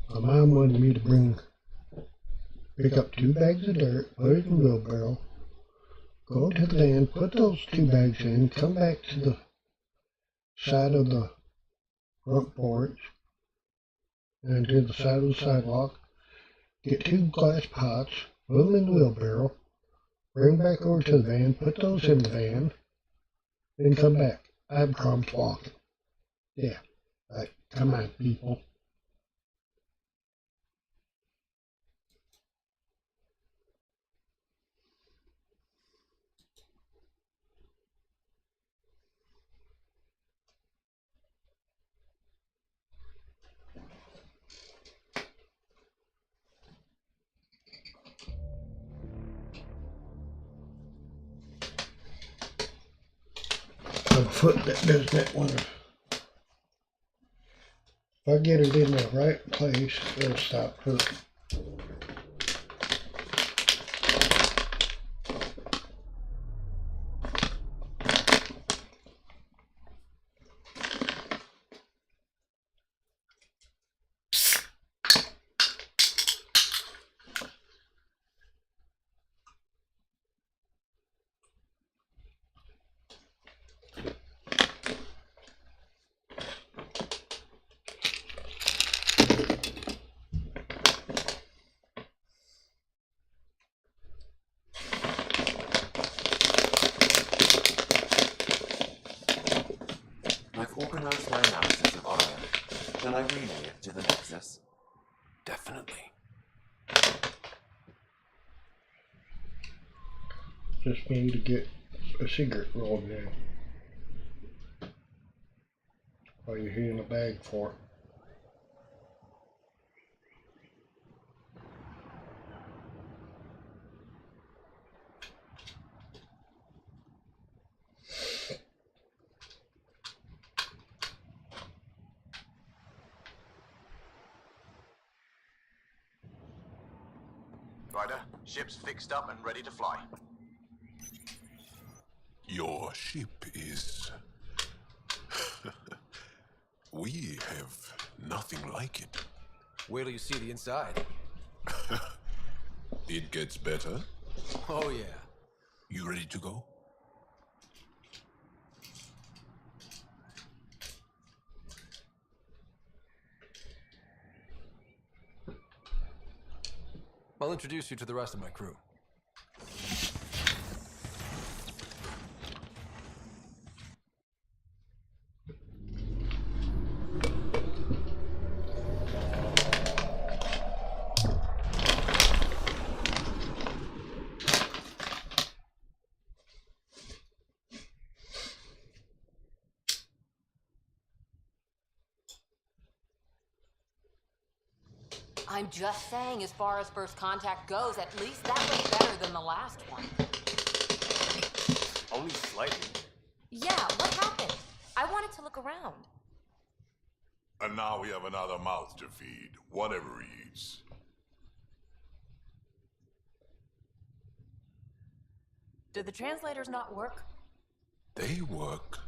My mom wanted me to pick up 2 bags of dirt, put it in the wheelbarrow, go to the van, put those 2 bags in, come back to the side of the front porch and to the side of the sidewalk, get 2 glass pots, put them in the wheelbarrow, bring back over to the van, put those in the van, then come back. I have problems walking. Yeah, come on, people. foot that does that one. If I get it in the right place, it'll stop hurting. Organize my analysis of Aya. Can I relay it to the Nexus? Definitely. Just need to get a cigarette rolled in. What are you here in the bag for? Ryder, ship's fixed up and ready to fly. Your ship is... We have nothing like it. Wait till you see the inside. It gets better. Oh yeah. You ready to go? I'll introduce you to the rest of my crew. I'm just saying, as far as first contact goes, at least that was better than the last one. Only slightly. Yeah, what happened? I wanted to look around. And now we have another mouth to feed, whatever he eats. Did the translators not work? They work.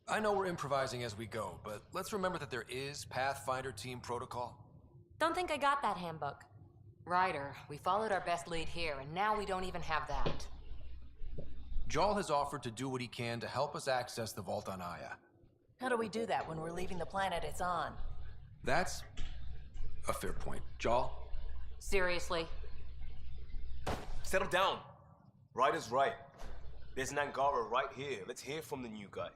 I know we're improvising as we go, but let's remember that there is Pathfinder team protocol. Don't think I got that handbook. Ryder, we followed our best lead here, and now we don't even have that. Jarl has offered to do what he can to help us access the vault on Aya. How do we do that when we're leaving the planet it's on? That's a fair point. Jarl? Seriously? Settle down. Ryder's right. There's an Angara right here. Let's hear from the new guy.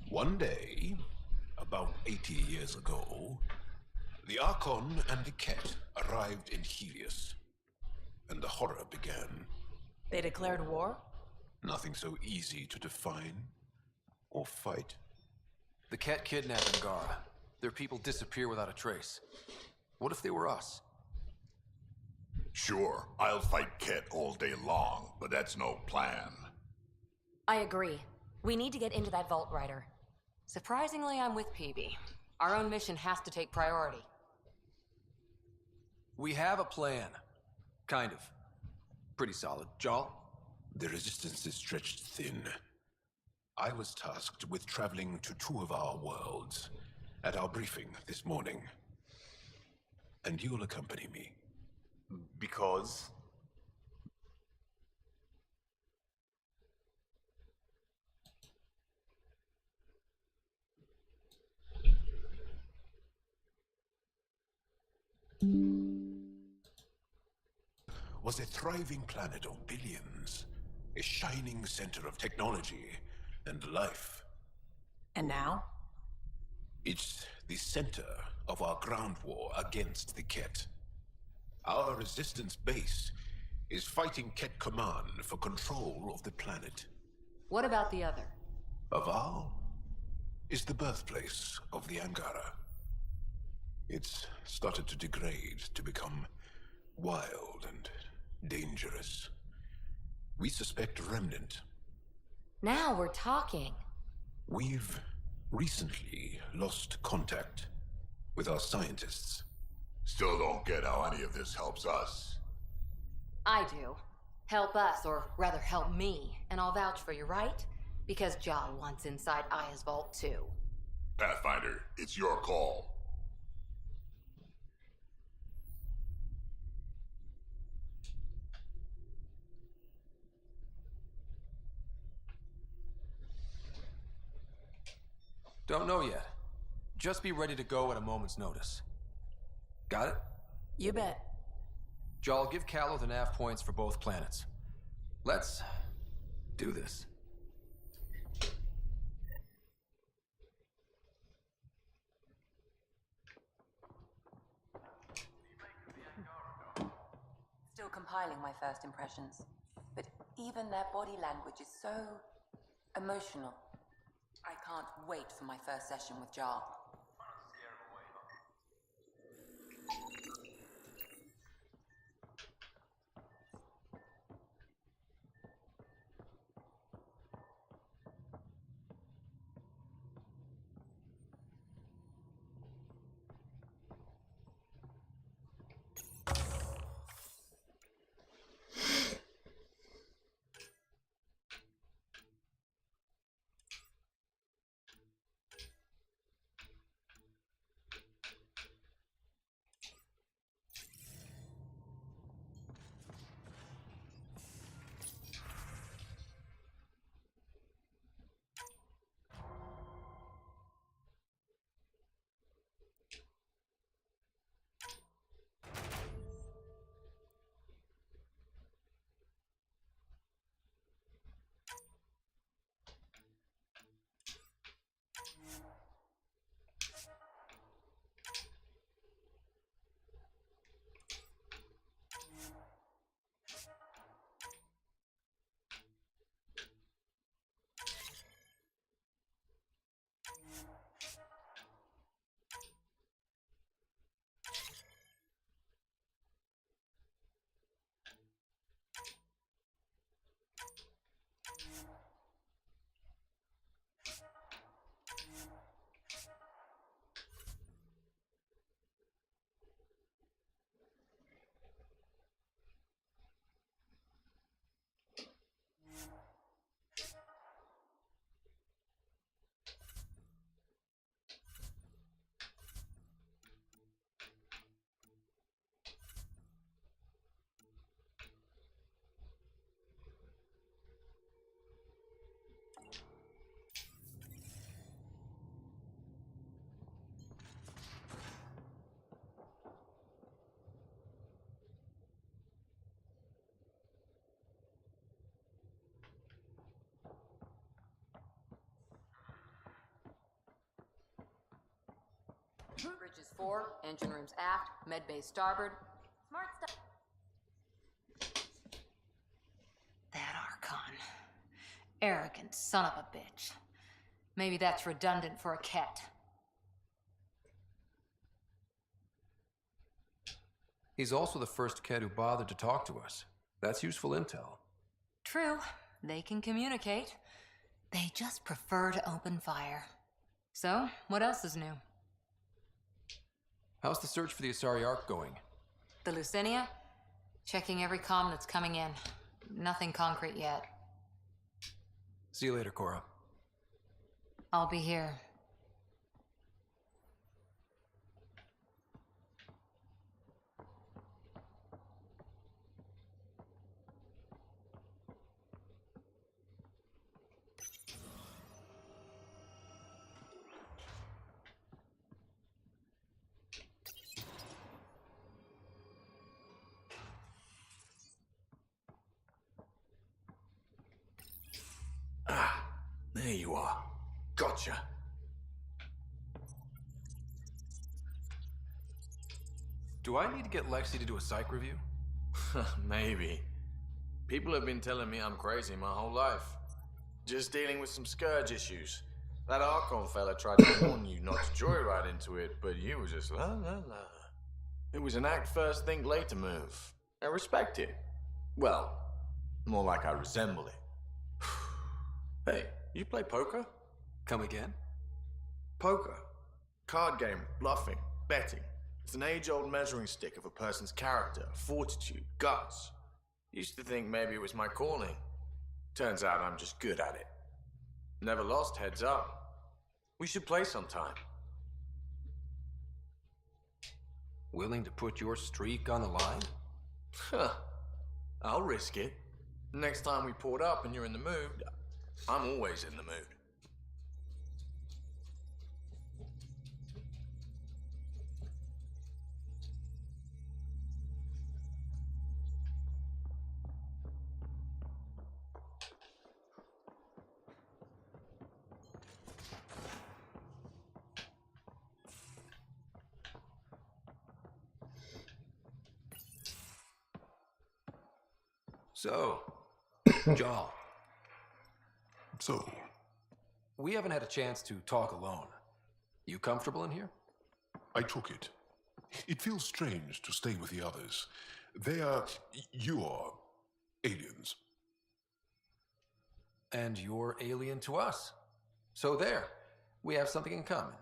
One day, about 80 years ago, the Archon and the Ket arrived in Helios, and the horror began. They declared war? Nothing so easy to define or fight. The Ket kidnapped Angara. Their people disappear without a trace. What if they were us? Sure, I'll fight Ket all day long, but that's no plan. I agree. We need to get into that vault, Ryder. Surprisingly, I'm with PB. Our own mission has to take priority. We have a plan. Kind of. Pretty solid. Jarl? The resistance is stretched thin. I was tasked with traveling to two of our worlds at our briefing this morning. And you'll accompany me. Because? Was a thriving planet of billions, a shining center of technology and life. And now? It's the center of our ground war against the Ket. Our resistance base is fighting Ket Command for control of the planet. What about the other? Aval is the birthplace of the Angara. It's started to degrade, to become wild and dangerous. We suspect Remnant. Now we're talking. We've recently lost contact with our scientists. Still don't get how any of this helps us. I do. Help us, or rather help me, and I'll vouch for you, right? Because Jaw wants inside Aya's vault too. Pathfinder, it's your call. Don't know yet. Just be ready to go at a moment's notice. Got it? You bet. Jal, give Callow the nav points for both planets. Let's do this. Still compiling my first impressions, but even their body language is so emotional. I can't wait for my first session with Jar. Bridges 4, engine rooms aft, med bay starboard. Smart stuff. That Archon. Arrogant son of a bitch. Maybe that's redundant for a cat. He's also the first kid who bothered to talk to us. That's useful intel. True, they can communicate. They just prefer to open fire. So, what else is new? How's the search for the Asari Ark going? The Lucinia? Checking every comm that's coming in. Nothing concrete yet. See you later, Cora. I'll be here. There you are. Gotcha. Do I need to get Lexi to do a psych review? Maybe. People have been telling me I'm crazy my whole life. Just dealing with some scourge issues. That Archon fella tried to warn you not to joyride into it, but you were just la la la. It was an act first, think later move. I respect it. Well, more like I resemble it. Hey, you play poker? Come again? Poker. Card game, bluffing, betting. It's an age-old measuring stick of a person's character, fortitude, guts. Used to think maybe it was my calling. Turns out I'm just good at it. Never lost, heads up. We should play sometime. Willing to put your streak on the line? Huh. I'll risk it. Next time we port up and you're in the mood, I'm always in the mood. So, Jal, So, we haven't had a chance to talk alone. You comfortable in here? I took it. It feels strange to stay with the others. You are aliens. And you're alien to us. So there, we have something in common.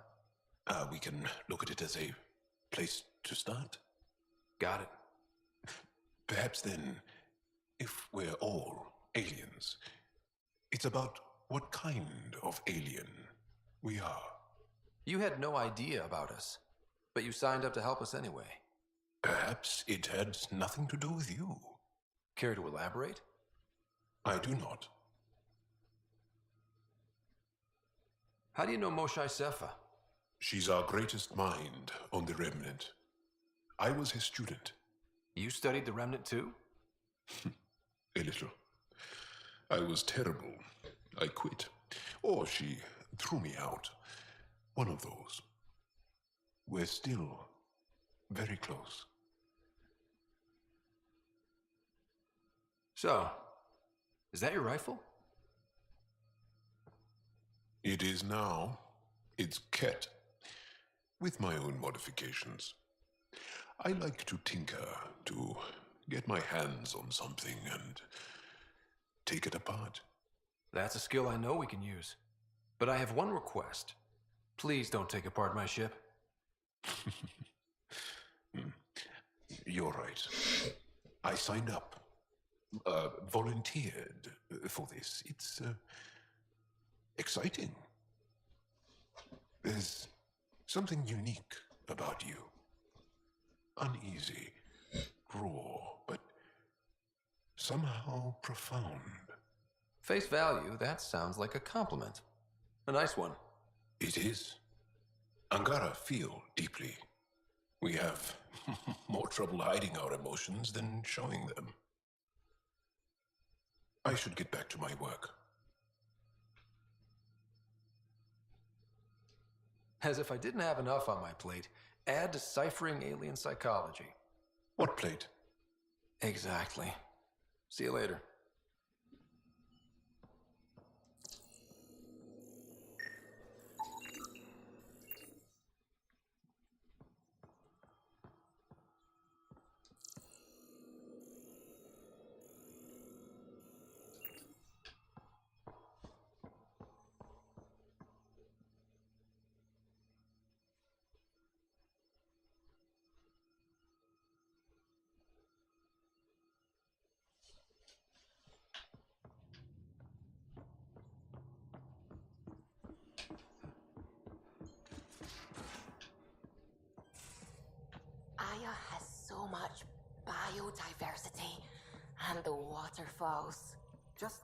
We can look at it as a place to start. Got it. Perhaps then, if we're all aliens, it's about what kind of alien we are. You had no idea about us, but you signed up to help us anyway. Perhaps it had nothing to do with you. Care to elaborate? I do not. How do you know Moshae Sefa? She's our greatest mind on the Remnant. I was his student. You studied the Remnant too? A little. I was terrible. I quit. Or she threw me out. One of those. We're still very close. So, is that your rifle? It is now. It's Ket, with my own modifications. I like to tinker, to get my hands on something and take it apart. That's a skill I know we can use. But I have one request. Please don't take apart my ship. You're right. I signed up. Volunteered for this. It's exciting. There's something unique about you. Uneasy, raw, but somehow profound. Face value, that sounds like a compliment. A nice one. It is. Angara feel deeply. We have more trouble hiding our emotions than showing them. I should get back to my work. As if I didn't have enough on my plate, add deciphering alien psychology. What plate? Exactly. See you later. Aya has so much biodiversity and the waterfalls. Just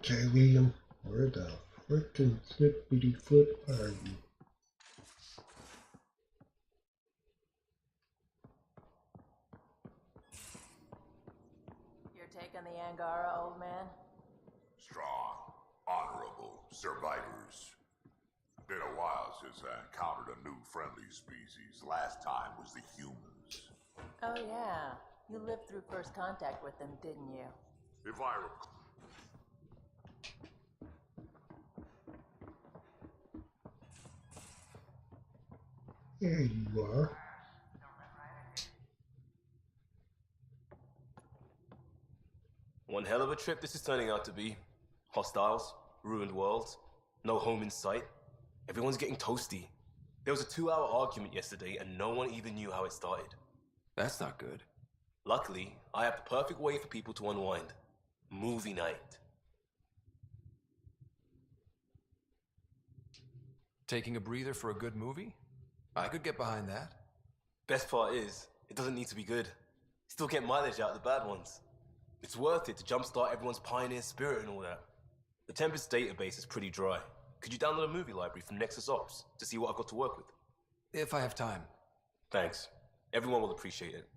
Okay, William, where the frickin' flippity flip are you? You're taking the Angara, old man? Strong, honorable survivors. Been a while since I encountered a new friendly species. Last time was the humans. Oh, yeah. You lived through first contact with them, didn't you? If I recall. There you are. One hell of a trip this is turning out to be. Hostiles, ruined worlds, no home in sight. Everyone's getting toasty. There was a 2-hour argument yesterday and no one even knew how it started. That's not good. Luckily, I have the perfect way for people to unwind. Movie night. Taking a breather for a good movie? I could get behind that. Best part is, it doesn't need to be good. Still get mileage out of the bad ones. It's worth it to jumpstart everyone's pioneer spirit and all that. The Tempest database is pretty dry. Could you download a movie library from Nexus Ops to see what I've got to work with? If I have time. Thanks. Everyone will appreciate it.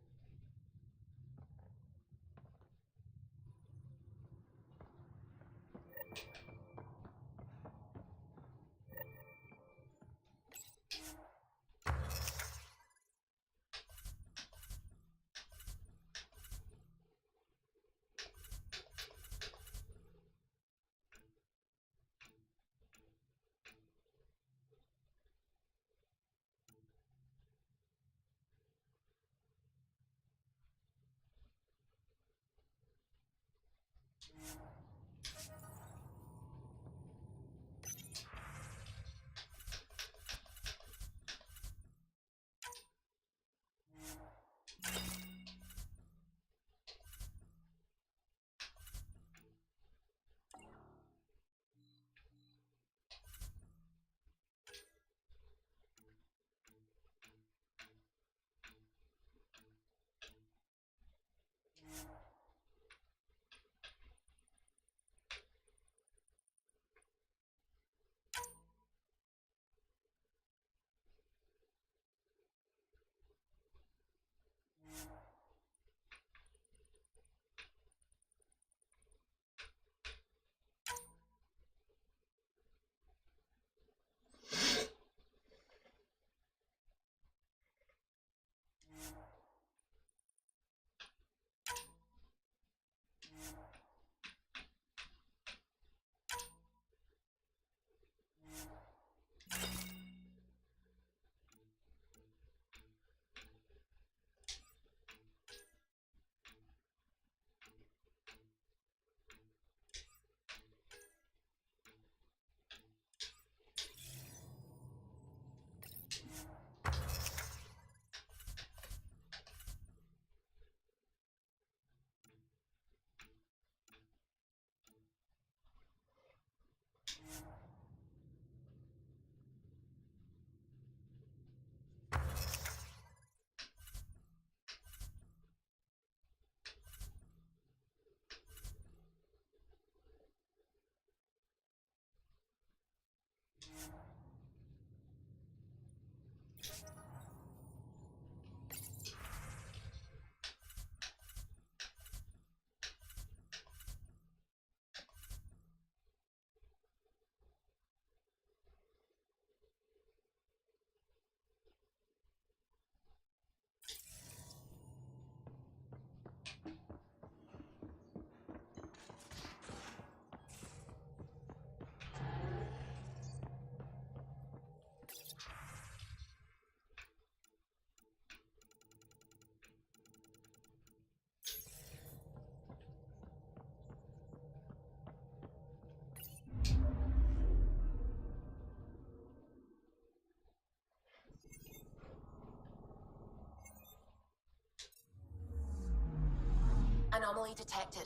Anomaly detected.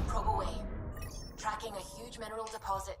Probe away. Tracking a huge mineral deposit.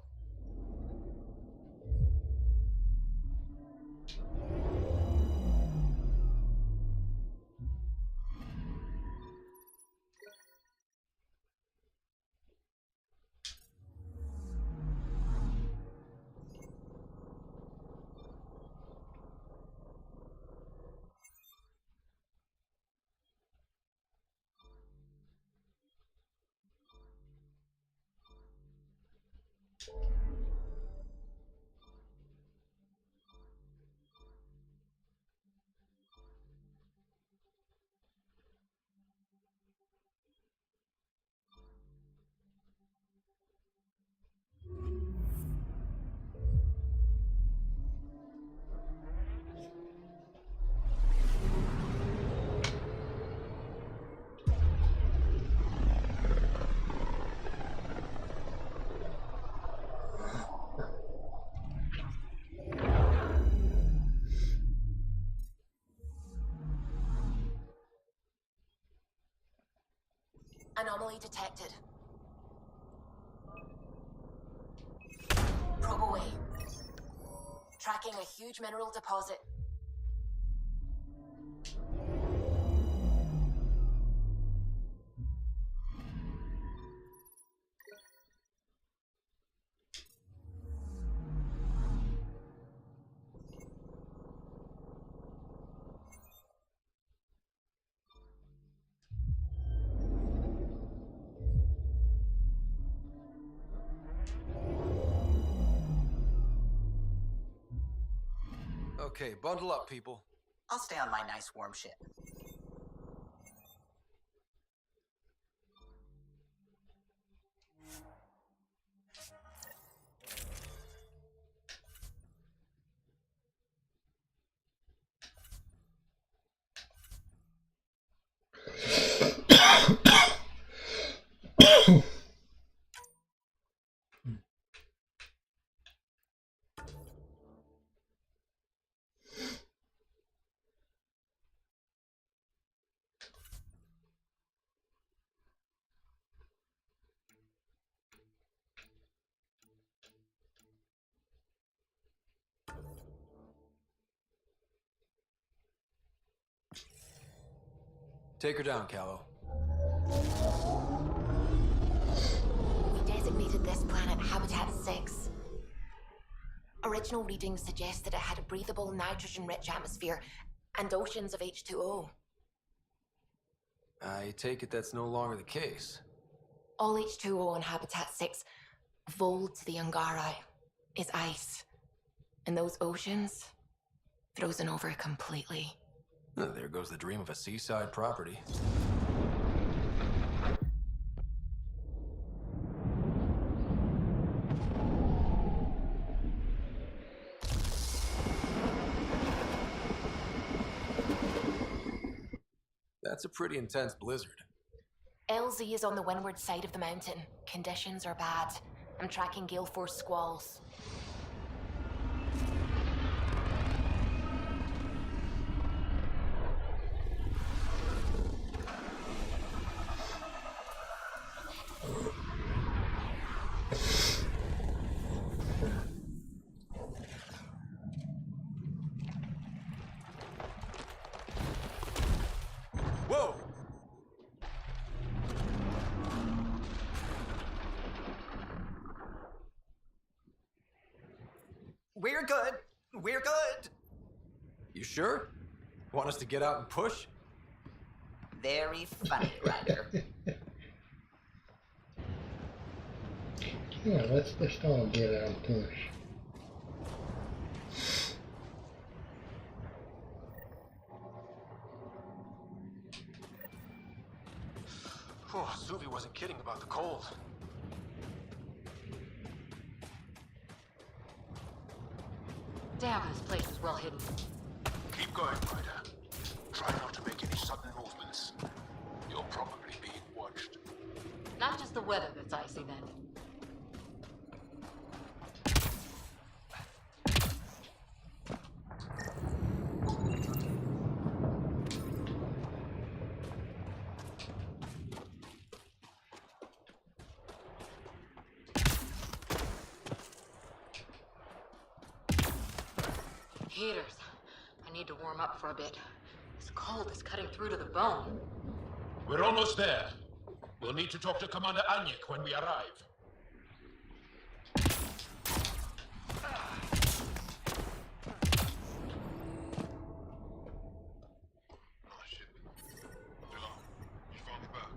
Anomaly detected. Probe away. Tracking a huge mineral deposit. Okay, bundle up, people. I'll stay on my nice warm ship. Take her down, Callow. We designated this planet Habitat 6. Original readings suggest that it had a breathable, nitrogen-rich atmosphere and oceans of H2O. I take it that's no longer the case. All H2O on Habitat 6, vol to the Angari, is ice. And those oceans, frozen over completely. There goes the dream of a seaside property. That's a pretty intense blizzard. LZ is on the windward side of the mountain. Conditions are bad. I'm tracking gale force squalls. Whoa! We're good. We're good. You sure? Want us to get out and push? Very funny, Ryder. Yeah, let's just all get out and push. Oh, Suvi wasn't kidding about the cold. Damn, this place is well hidden. Keep going, Ryder. Try not to make any sudden movements. You're probably being watched. Not just the weather that's icy then. Heaters. I need to warm up for a bit. This cold is cutting through to the bone. We're almost there. We'll need to talk to Commander Anyek when we arrive. Oh, shit. Dylan, you found me back.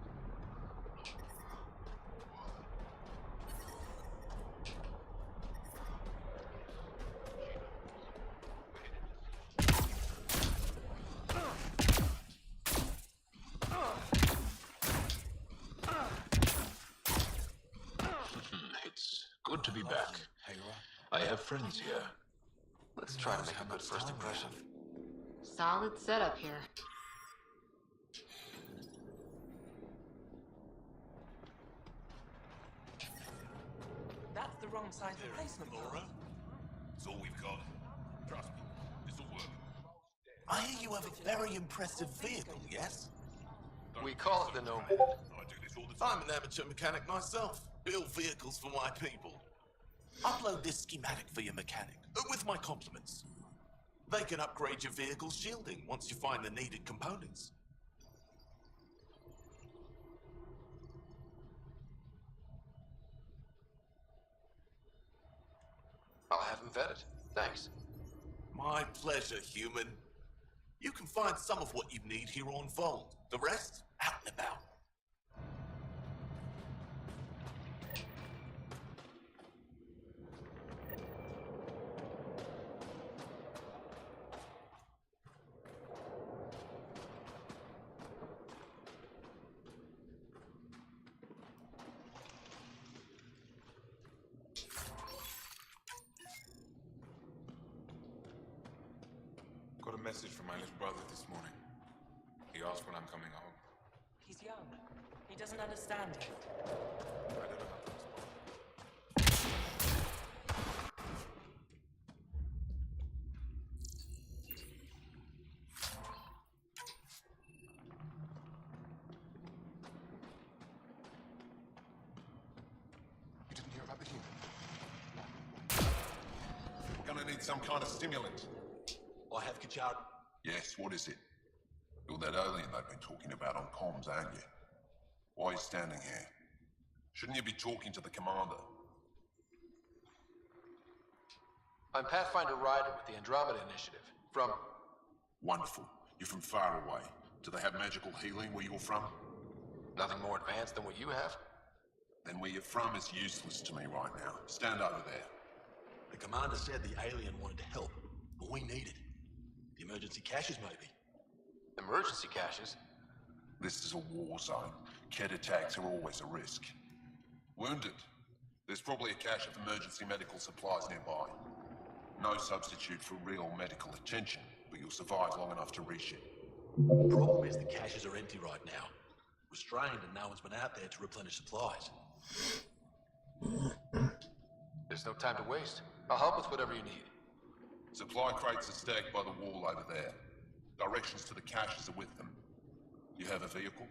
It's good to be back. I have friends here. Let's try to make a good first impression. Solid setup here. That's the wrong size replacement. Laura, it's all we've got. Trust me, this'll work. I hear you have a very impressive vehicle, yes? We call it the Nomad. I do this all the time. I'm an amateur mechanic myself. Build vehicles for my people. Upload this schematic for your mechanic, with my compliments. They can upgrade your vehicle's shielding once you find the needed components. I'll have him vetted. Thanks. My pleasure, human. You can find some of what you need here on Vault. The rest, out and about. Got a message from my little brother this morning. He asked when I'm coming home. He's young. He doesn't understand it. I don't know how to respond. You didn't hear about the human? Gonna need some kind of stimulant. I have Kachar. Yes, what is it? You're that alien they've been talking about on comms, aren't you? Why are you standing here? Shouldn't you be talking to the commander? I'm Pathfinder Ryder with the Andromeda Initiative. From... Wonderful. You're from far away. Do they have magical healing where you're from? Nothing more advanced than what you have? Then where you're from is useless to me right now. Stand over there. The commander said the alien wanted to help, but we need it. The emergency caches, maybe. Emergency caches? This is a war zone. Ket attacks are always a risk. Wounded. There's probably a cache of emergency medical supplies nearby. No substitute for real medical attention, but you'll survive long enough to reach it. The problem is the caches are empty right now. Restrained and no one's been out there to replenish supplies. There's no time to waste. I'll help with whatever you need. Supply crates are stacked by the wall over there. Directions to the caches are with them. You have a vehicle?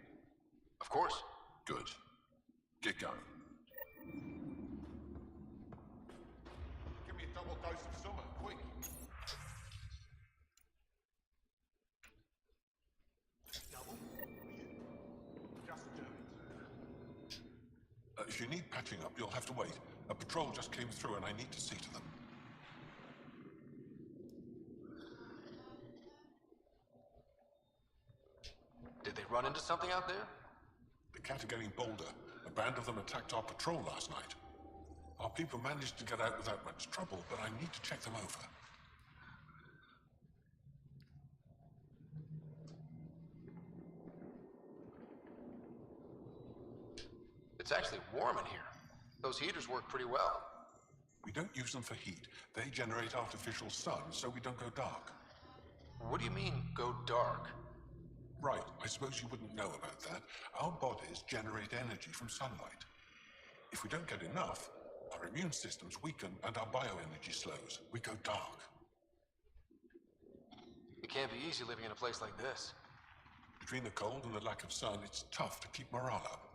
Of course. Good. Get going. Give me a double dose of summer, quick. Double? Just do it. If you need patching up, you'll have to wait. A patrol just came through and I need to see to them. Did they run into something out there? The cat are getting bolder. A band of them attacked our patrol last night. Our people managed to get out without much trouble, but I need to check them over. It's actually warm in here. Those heaters work pretty well. We don't use them for heat. They generate artificial sun, so we don't go dark. What do you mean, go dark? Right, I suppose you wouldn't know about that. Our bodies generate energy from sunlight. If we don't get enough, our immune systems weaken and our bioenergy slows. We go dark. It can't be easy living in a place like this. Between the cold and the lack of sun, it's tough to keep morale up.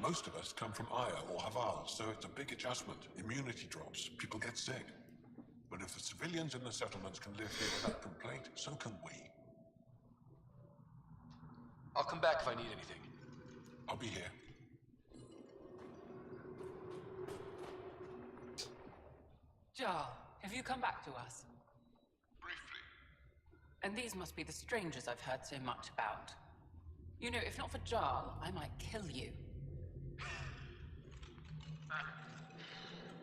Most of us come from Aya or Haval, so it's a big adjustment. Immunity drops, people get sick. But if the civilians in the settlements can live here without complaint, so can we. I'll come back if I need anything. I'll be here. Jarl, have you come back to us? Briefly. And these must be the strangers I've heard so much about. You know, if not for Jarl, I might kill you.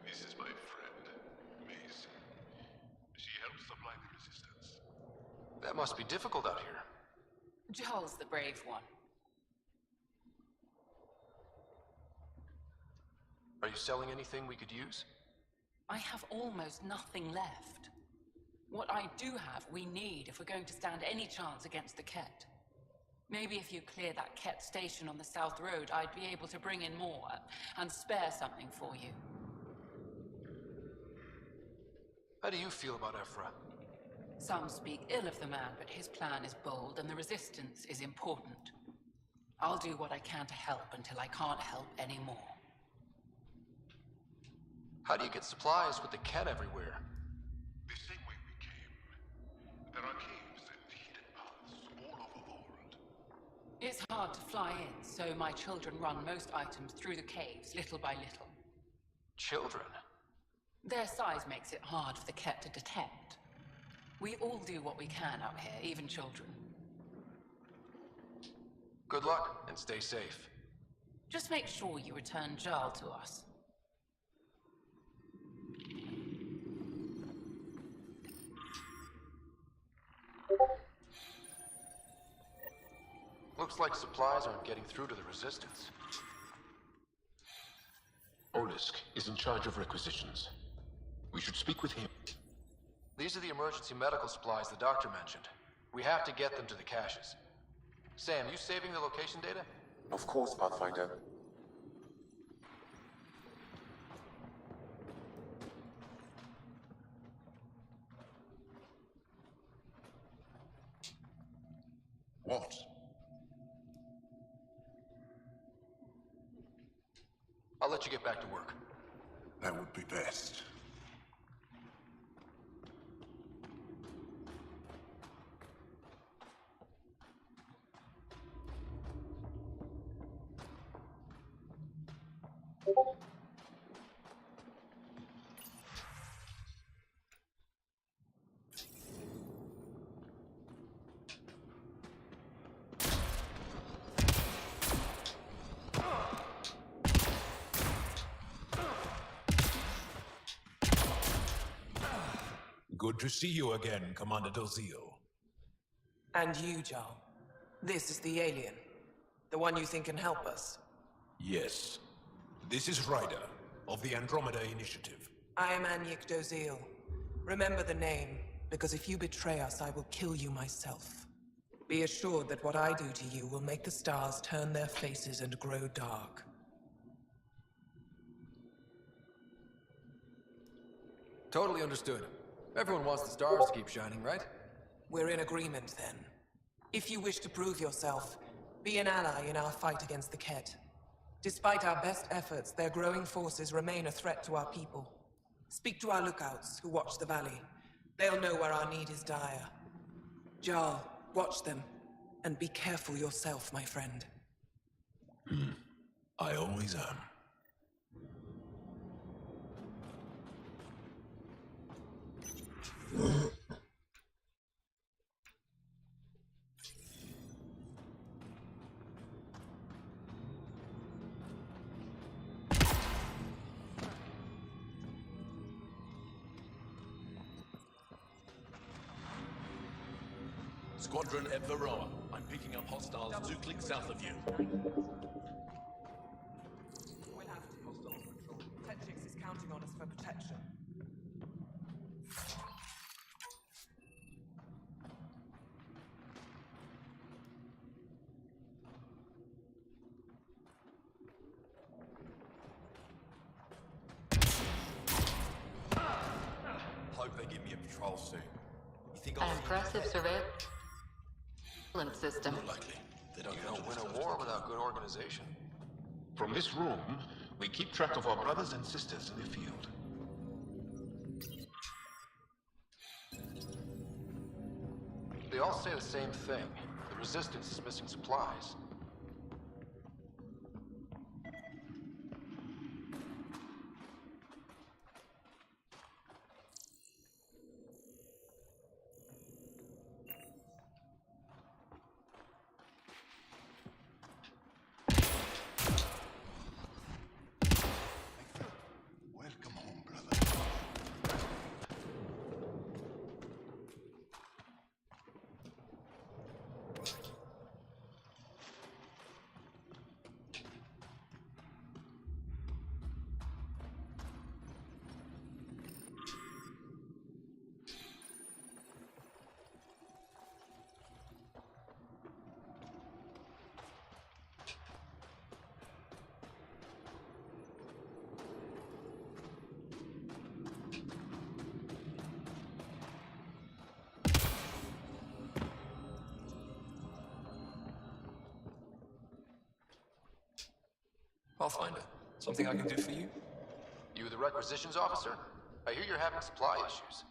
This is my friend, Mace. She helps supply the resistance. That must be difficult out here. Jarl's the brave one. Are you selling anything we could use? I have almost nothing left. What I do have, we need if we're going to stand any chance against the Ket. Maybe if you clear that Ket station on the South Road, I'd be able to bring in more and spare something for you. How do you feel about Ephra? Some speak ill of the man, but his plan is bold and the resistance is important. I'll do what I can to help until I can't help anymore. How do you get supplies with the cat everywhere? The same way we came. There are caves and hidden paths all over the world. It's hard to fly in, so my children run most items through the caves, little by little. Children? Their size makes it hard for the Ket to detect. We all do what we can out here, even children. Good luck, and stay safe. Just make sure you return Jarl to us. Looks like supplies aren't getting through to the Resistance. Olisk is in charge of requisitions. We should speak with him. These are the emergency medical supplies the doctor mentioned. We have to get them to the caches. Sam, you saving the location data? Of course, Pathfinder. What? I'll let you get back to work. That would be best. Good to see you again, Commander Dozil. And you, Jarl. This is the alien. The one you think can help us. Yes. This is Ryder, of the Andromeda Initiative. I am Anyik Dozil. Remember the name, because if you betray us, I will kill you myself. Be assured that what I do to you will make the stars turn their faces and grow dark. Totally understood. Everyone wants the stars to keep shining, right? We're in agreement, then. If you wish to prove yourself, be an ally in our fight against the Ket. Despite our best efforts, their growing forces remain a threat to our people. Speak to our lookouts, who watch the valley. They'll know where our need is dire. Jarl, watch them, and be careful yourself, my friend. I always am. Squadron at Varroa. I'm picking up hostiles 2 clicks south of you. We'll have to hostile control. Tetchix is counting on us for protection. Hope they give me a patrol soon. You think An impressive surveillance system. Not likely. They don't You don't win a war without good organization. From this room, we keep track of our brothers and sisters in the field. They all say the same thing. The Resistance is missing supplies. Welcome home, brother. Pathfinder, something I can do for you? You the requisitions officer? I hear you're having supply issues.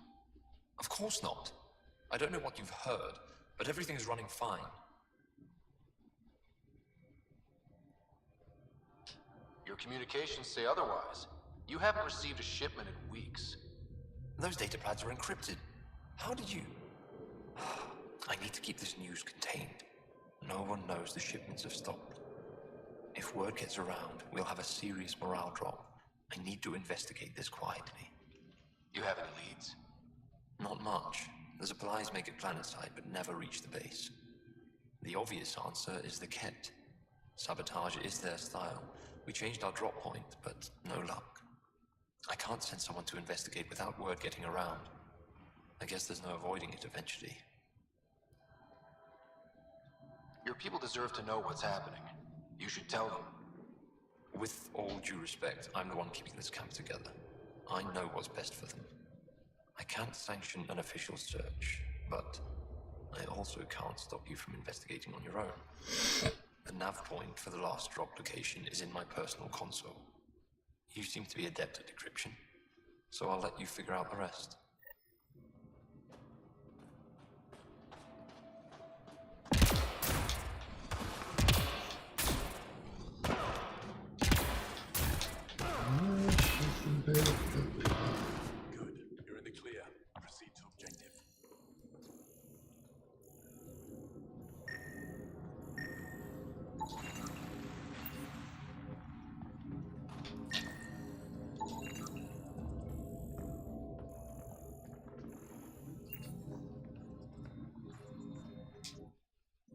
Of course not. I don't know what you've heard, but everything is running fine. Your communications say otherwise. You haven't received a shipment in weeks. Those data pads are encrypted. How did you... I need to keep this news contained. No one knows the shipments have stopped. If word gets around, we'll have a serious morale drop. I need to investigate this quietly. You have any leads? Not much. The supplies make it planetside, but never reach the base. The obvious answer is the Ket. Sabotage is their style. We changed our drop point, but no luck. I can't send someone to investigate without word getting around. I guess there's no avoiding it eventually. Your people deserve to know what's happening. You should tell them. With all due respect, I'm the one keeping this camp together. I know what's best for them. I can't sanction an official search, but I also can't stop you from investigating on your own. The nav point for the last drop location is in my personal console. You seem to be adept at decryption, so I'll let you figure out the rest. Good. You're in the clear. Proceed to objective.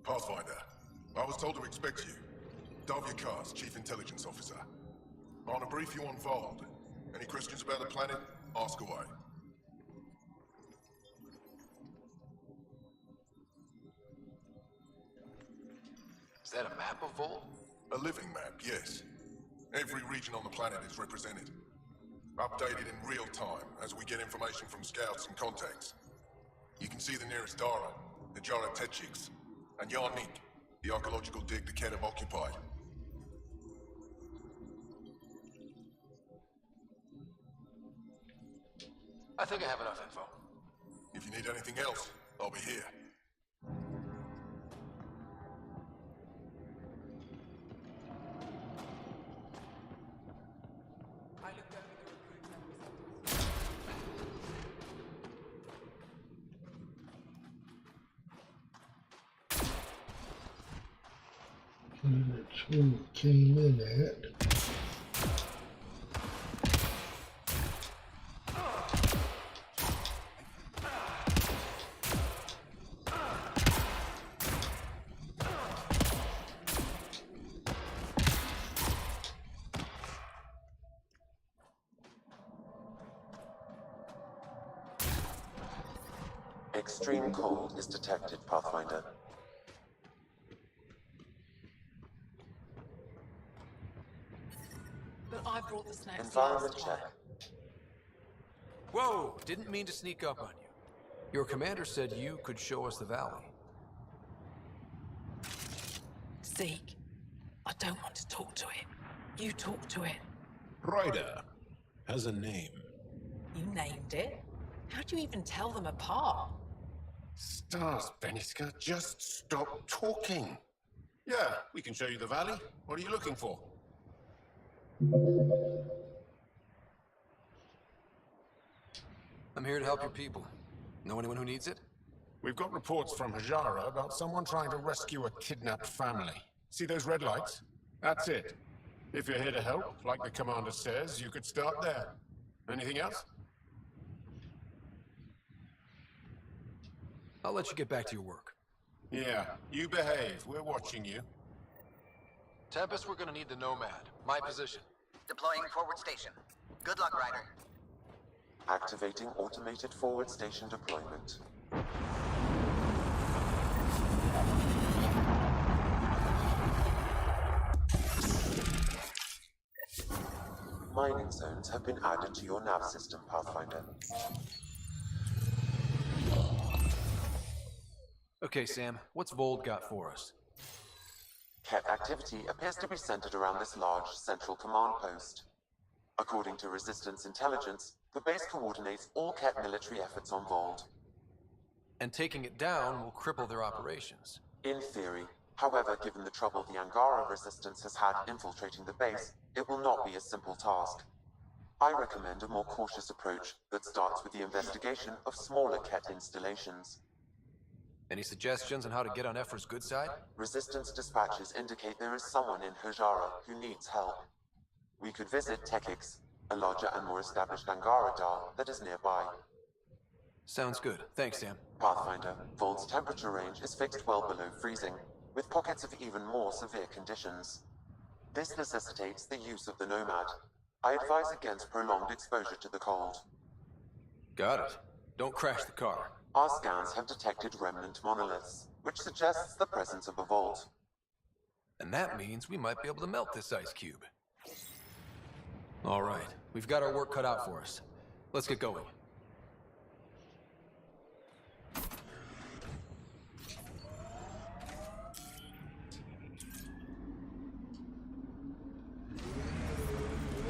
Pathfinder, I was told to expect you. Davia Kars, Chief Intelligence Officer. I want to brief you on Vald. Any questions about the planet? Ask away. Is that a map of Vol? A living map, yes. Every region on the planet is represented. Updated in real time as we get information from scouts and contacts. You can see the nearest Dara, the Jara Tetchiks, and Yarnik, the archaeological dig the Ket have occupied. I think I have enough info. If you need anything else, I'll be here. That's where we came in at. Extreme cold is detected, Pathfinder. But I brought the snacks Environment last check. time. Whoa! Didn't mean to sneak up on you. Your commander said you could show us the valley. Zeke, I don't want to talk to it. You talk to it. Ryder has a name. You named it. How do you even tell them apart? Stars, Beniska, just stop talking. Yeah, we can show you the valley. What are you looking for? I'm here to help your people. Know anyone who needs it? We've got reports from Hajara about someone trying to rescue a kidnapped family. See those red lights? That's it. If you're here to help, like the commander says, you could start there. Anything else? I'll let you get back to your work. Yeah, you behave. We're watching you. Tempest, we're gonna need the Nomad. My position. Deploying forward station. Good luck, Ryder. Activating automated forward station deployment. Mining zones have been added to your nav system, Pathfinder. Okay, Sam, what's Vold got for us? Ket activity appears to be centered around this large central command post. According to Resistance intelligence, the base coordinates all Ket military efforts on Vold. And taking it down will cripple their operations. In theory. However, given the trouble the Angara Resistance has had infiltrating the base, it will not be a simple task. I recommend a more cautious approach that starts with the investigation of smaller Ket installations. Any suggestions on how to get on Ephra's good side? Resistance dispatches indicate there is someone in Hajara who needs help. We could visit Tekix, a larger and more established Angara Dar that is nearby. Sounds good. Thanks, Sam. Pathfinder, Vold's temperature range is fixed well below freezing, with pockets of even more severe conditions. This necessitates the use of the Nomad. I advise against prolonged exposure to the cold. Got it. Don't crash the car. Our scans have detected remnant monoliths, which suggests the presence of a vault. And that means we might be able to melt this ice cube. All right, we've got our work cut out for us. Let's get going.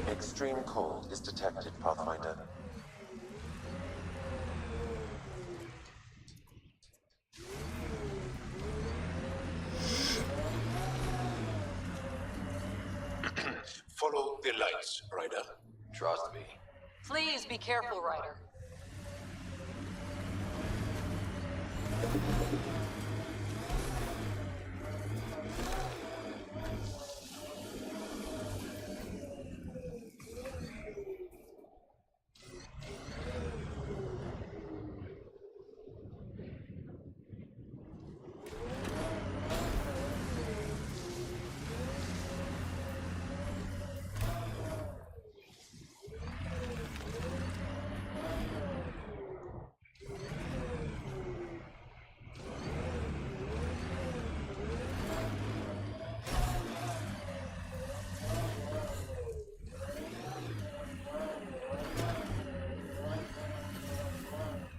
Extreme cold is detected, Pathfinder. Follow the lights, Ryder. Trust me. Please be careful, Ryder.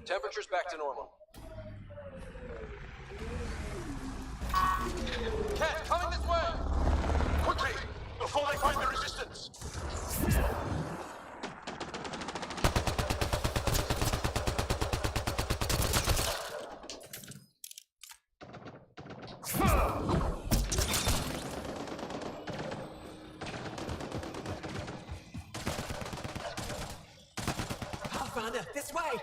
Temperature's back to normal. Cat, coming this way! Quickly, before they find the resistance! Pathfinder, this way!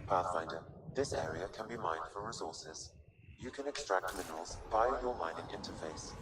Pathfinder, this area can be mined for resources. You can extract minerals via your mining interface.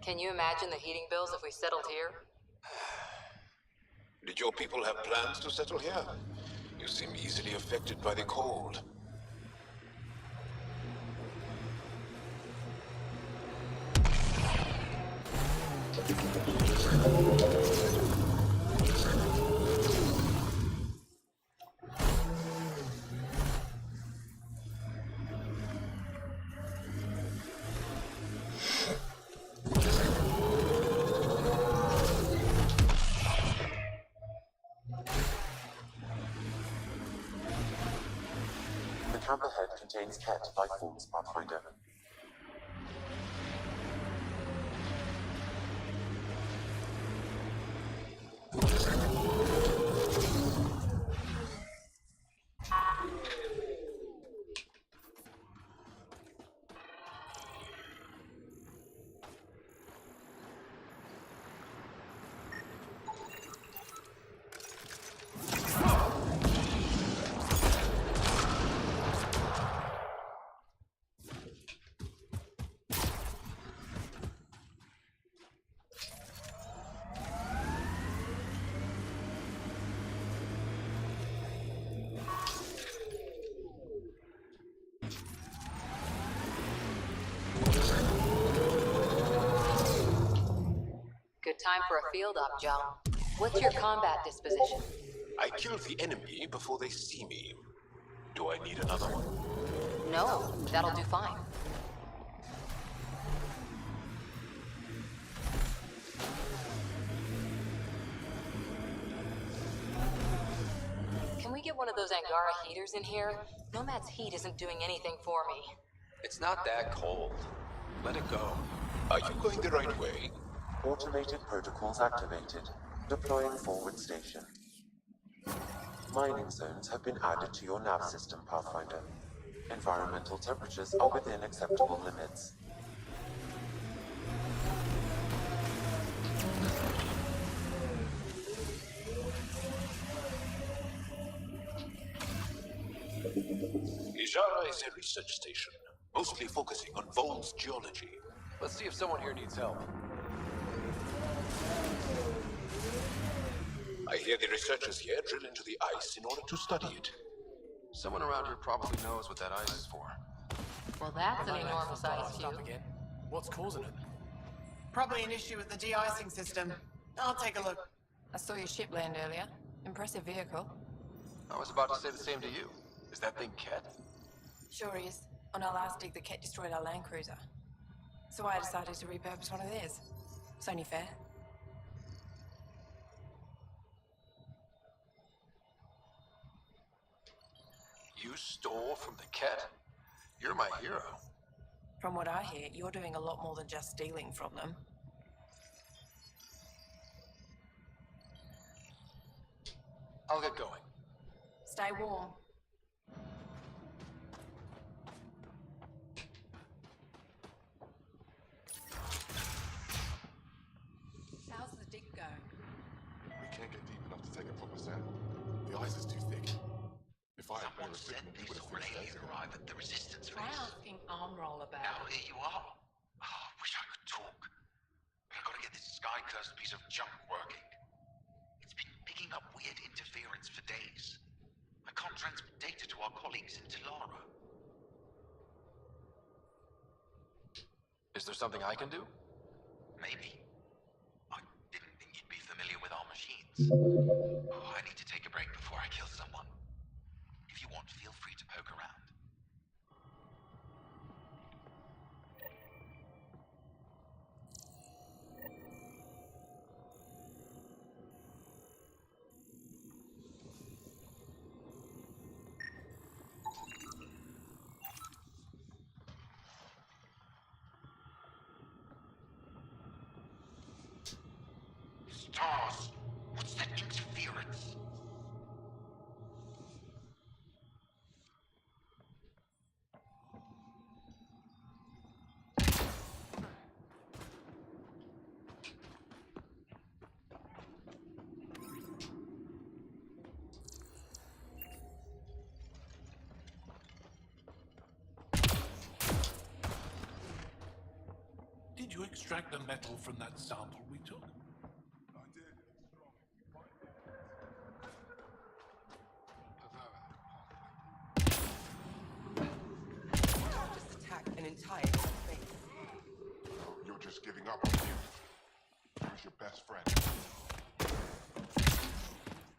Can you imagine the heating bills if we settled here? Did your people have plans to settle here? You seem easily affected by the cold. The camp ahead contains Ket life forms, Pathfinder. Good time for a field op, Joe. What's your combat disposition? I kill the enemy before they see me. Do I need another one? No, that'll do fine. Can we get one of those Angara heaters in here? Nomad's heat isn't doing anything for me. It's not that cold. Let it go. Are you going the right way? Automated protocols activated. Deploying forward station. Mining zones have been added to your nav system, Pathfinder. Environmental temperatures are within acceptable limits. Ijara is a research station, mostly focusing on Vol's geology. Let's see if someone here needs help. I hear the researchers here drill into the ice in order to study it. Someone around here probably knows what that ice is for. Well, that's an enormous ice cube. Again. What's causing it? Probably an issue with the de-icing system. I'll take a look. I saw your ship land earlier. Impressive vehicle. I was about to say the same to you. Is that thing Ket? Sure is. On our last dig, the Ket destroyed our land cruiser. So I decided to repurpose one of theirs. It's only fair. You stole from the Ket? You're my hero. From what I hear, you're doing a lot more than just stealing from them. I'll get going. Stay warm. How's the dig going? We can't get deep enough to take a proper sand. The ice is too thick. If fight near a said signal, you they would saw have an fixed alien that. arrive at the resistance Try base. asking arm roll about Now it. here you are. Oh, wish I could talk. But I've got to get this sky-cursed piece of junk working. It's been picking up weird interference for days. I can't transmit data to our colleagues in Talara. Is there something I can do? Maybe. I didn't think you'd be familiar with our machines. Oh, I need to take a break before I kill someone. If you want, feel free to poke around. Stars! What's that interference? Did you extract the metal from that sample we took? I did. Just attack an entire space. You're just giving up on him. He was your best friend.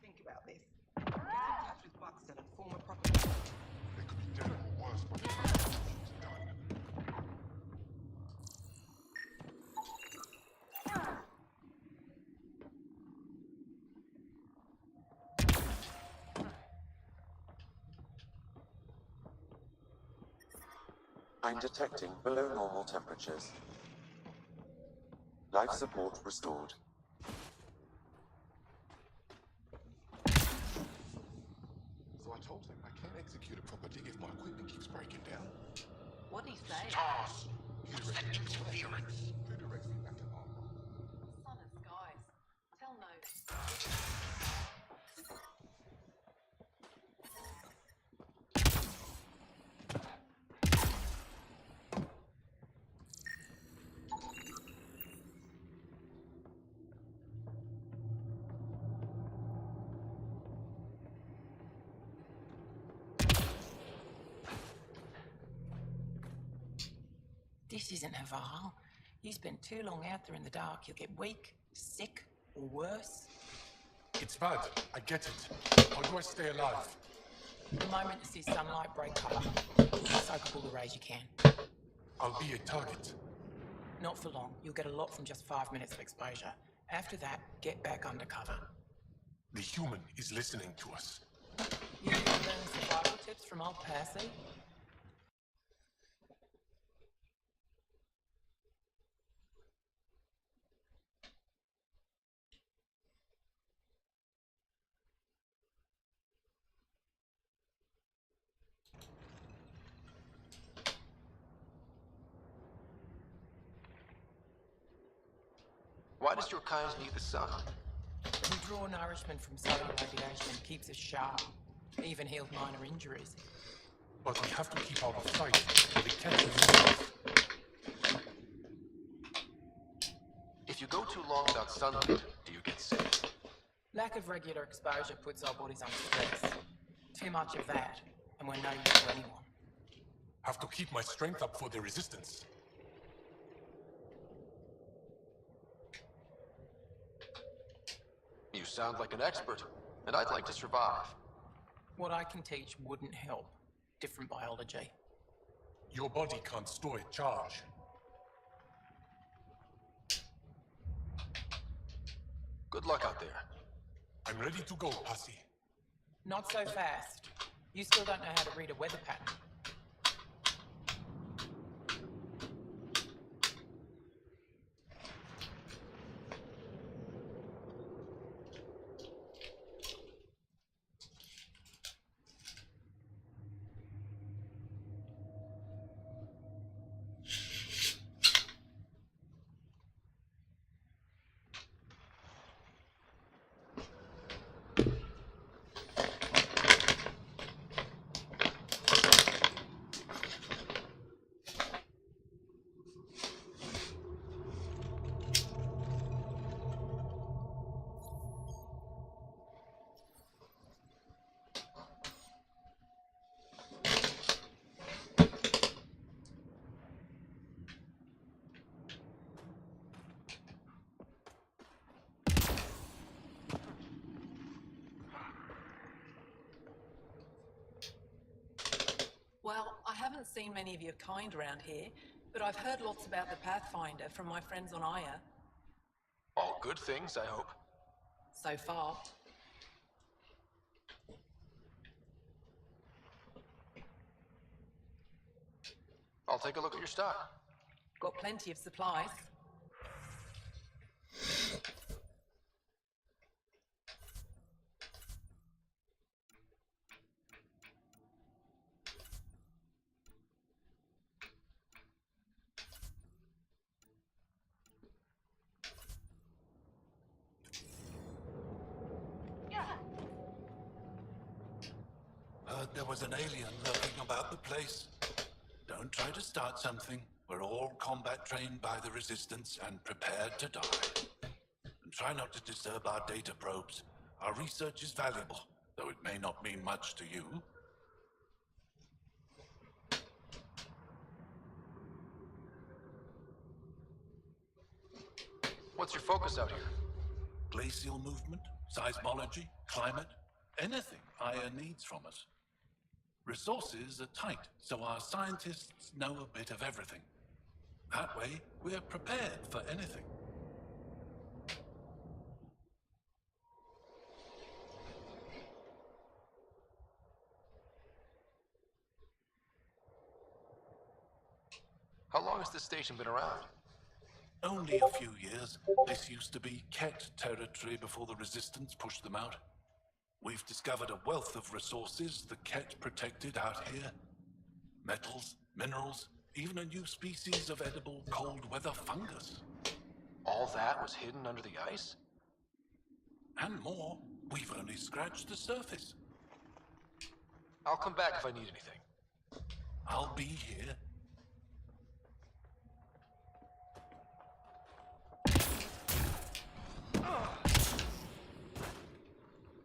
Think about this. Get in touch with Buxton and form a proper... They could be dead or worse by the time the mission's done. I'm detecting below normal temperatures. Life support restored. So I told him I can't execute a proper dig if my equipment keeps breaking down. What'd he say? Stars! He What's that directs me to the left. interference? Who directs me back to Armor? Son of skies. Tell no. This isn't Haval. You spend too long out there in the dark, you'll get weak, sick, or worse. It's bad. I get it. How do I stay alive? The moment you see sunlight, break cover. Soak up all the rays you can. I'll be a target. Not for long. You'll get a lot from just 5 minutes of exposure. After that, get back under cover. The human is listening to us. You can learn survival tips from old Percy. Why does your kind need the sun? We draw nourishment from solar radiation, keeps us sharp. Even healed minor injuries. But we have to keep out of sight, or the catch is. If you go too long without sunlight, do you get sick? Lack of regular exposure puts our bodies under stress. Too much of that, and we're no use to anyone. Have to keep my strength up for the resistance. You sound like an expert, and I'd like to survive. What I can teach wouldn't help. Different biology. Your body can't store a charge. Good luck out there. I'm ready to go, Passy. Not so fast. You still don't know how to read a weather pattern. haven't seen many of your kind around here, but I've heard lots about the Pathfinder from my friends on Aya. All good things, I hope. So far. I'll take a look at your stock. Got plenty of supplies. Heard there was an alien lurking about the place. Don't try to start something. We're all combat trained by the Resistance and prepared to die. And try not to disturb our data probes. Our research is valuable, though it may not mean much to you. What's your focus out here? Glacial movement, seismology, climate, anything Aya needs from us. Resources are tight, so our scientists know a bit of everything. That way, we're prepared for anything. How long has this station been around? Only a few years. This used to be Ket territory before the Resistance pushed them out. We've discovered a wealth of resources the Ket protected out here. Metals, minerals, even a new species of edible cold weather fungus. All that was hidden under the ice? And more. We've only scratched the surface. I'll come back if I need anything. I'll be here.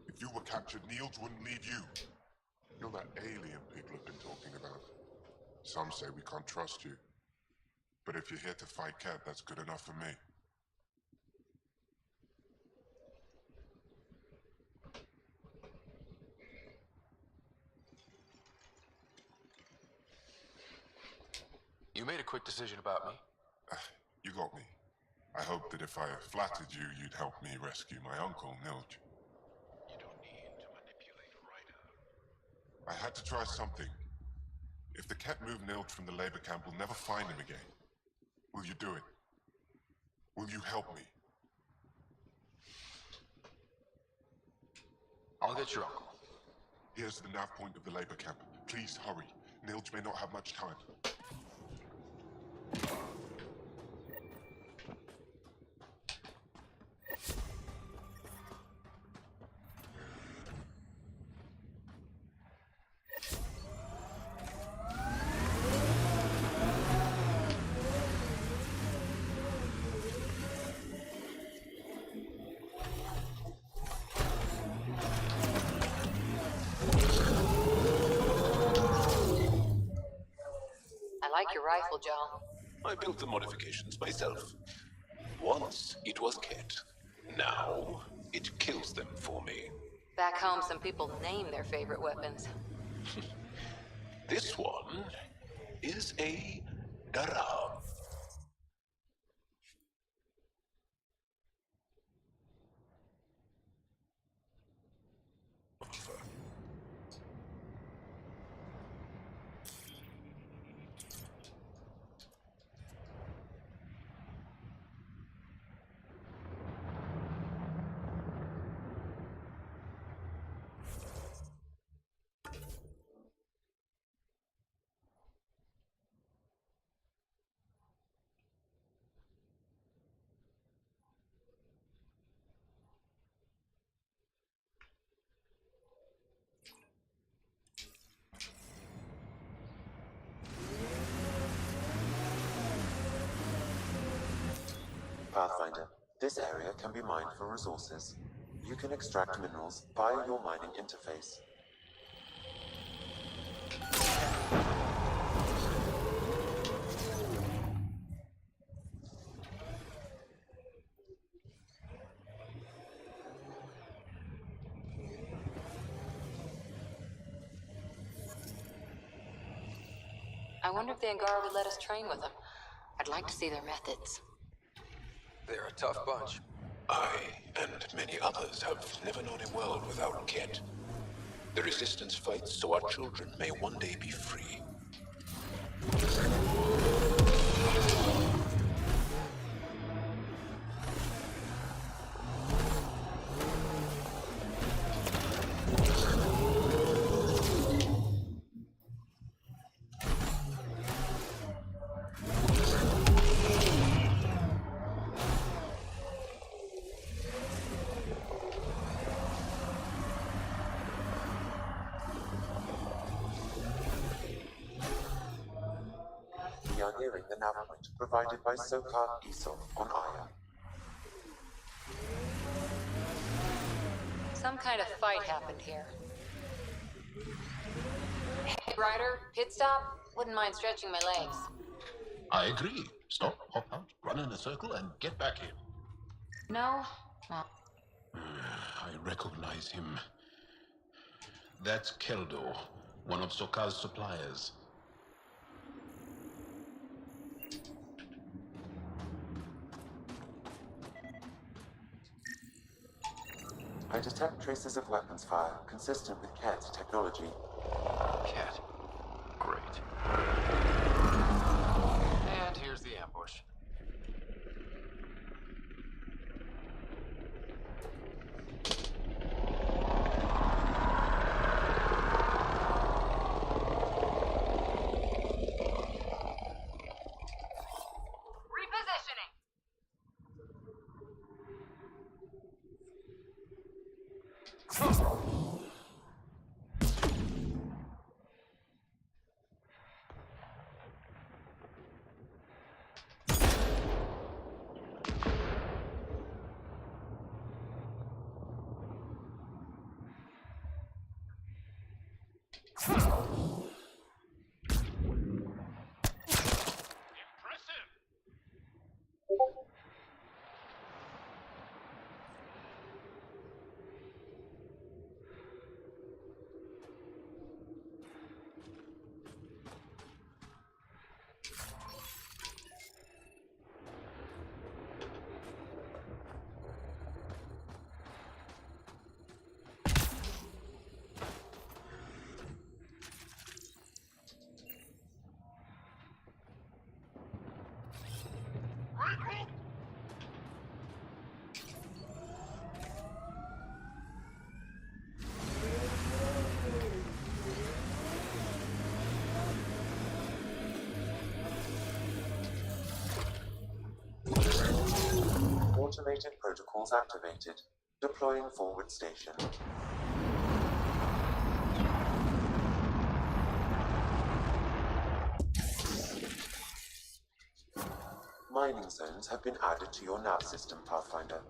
If you were captured, Niels wouldn't leave you. You're that alien people have been talking about. Some say we can't trust you. But if you're here to fight Cat, that's good enough for me. You made a quick decision about me. You got me. I hoped that if I flattered you, you'd help me rescue my uncle, Nilj. You don't need to manipulate Ryder. I had to try something. If the Cat move Nilj from the labor camp, we'll never find him again. Will you do it? Will you help me? I'll get your uncle. Here's the nav point of the labor camp. Please hurry. Nilj may not have much time. I like your rifle, Joel. I built the modifications myself. Once it was Ket. Now it kills them for me. Back home, some people name their favorite weapons. This one is a Darab. Pathfinder, this area can be mined for resources. You can extract minerals via your mining interface. I wonder if the Angara would let us train with them. I'd like to see their methods. They're a tough bunch. I and many others have never known a world without Ket. The Resistance fights so our children may one day be free. We are nearing the nav point provided by Sokar Isov on Aya. Some kind of fight happened here. Hey, Ryder, pit stop? Wouldn't mind stretching my legs. I agree. Stop, hop out, run in a circle, and get back here. No? No. I recognize him. That's Keldor, one of Sokar's suppliers. I detect traces of weapons fire consistent with Ket's technology. Ket. Great. And here's the ambush. Repositioning! Automated protocols activated. Deploying forward station. Mining zones have been added to your nav system, Pathfinder.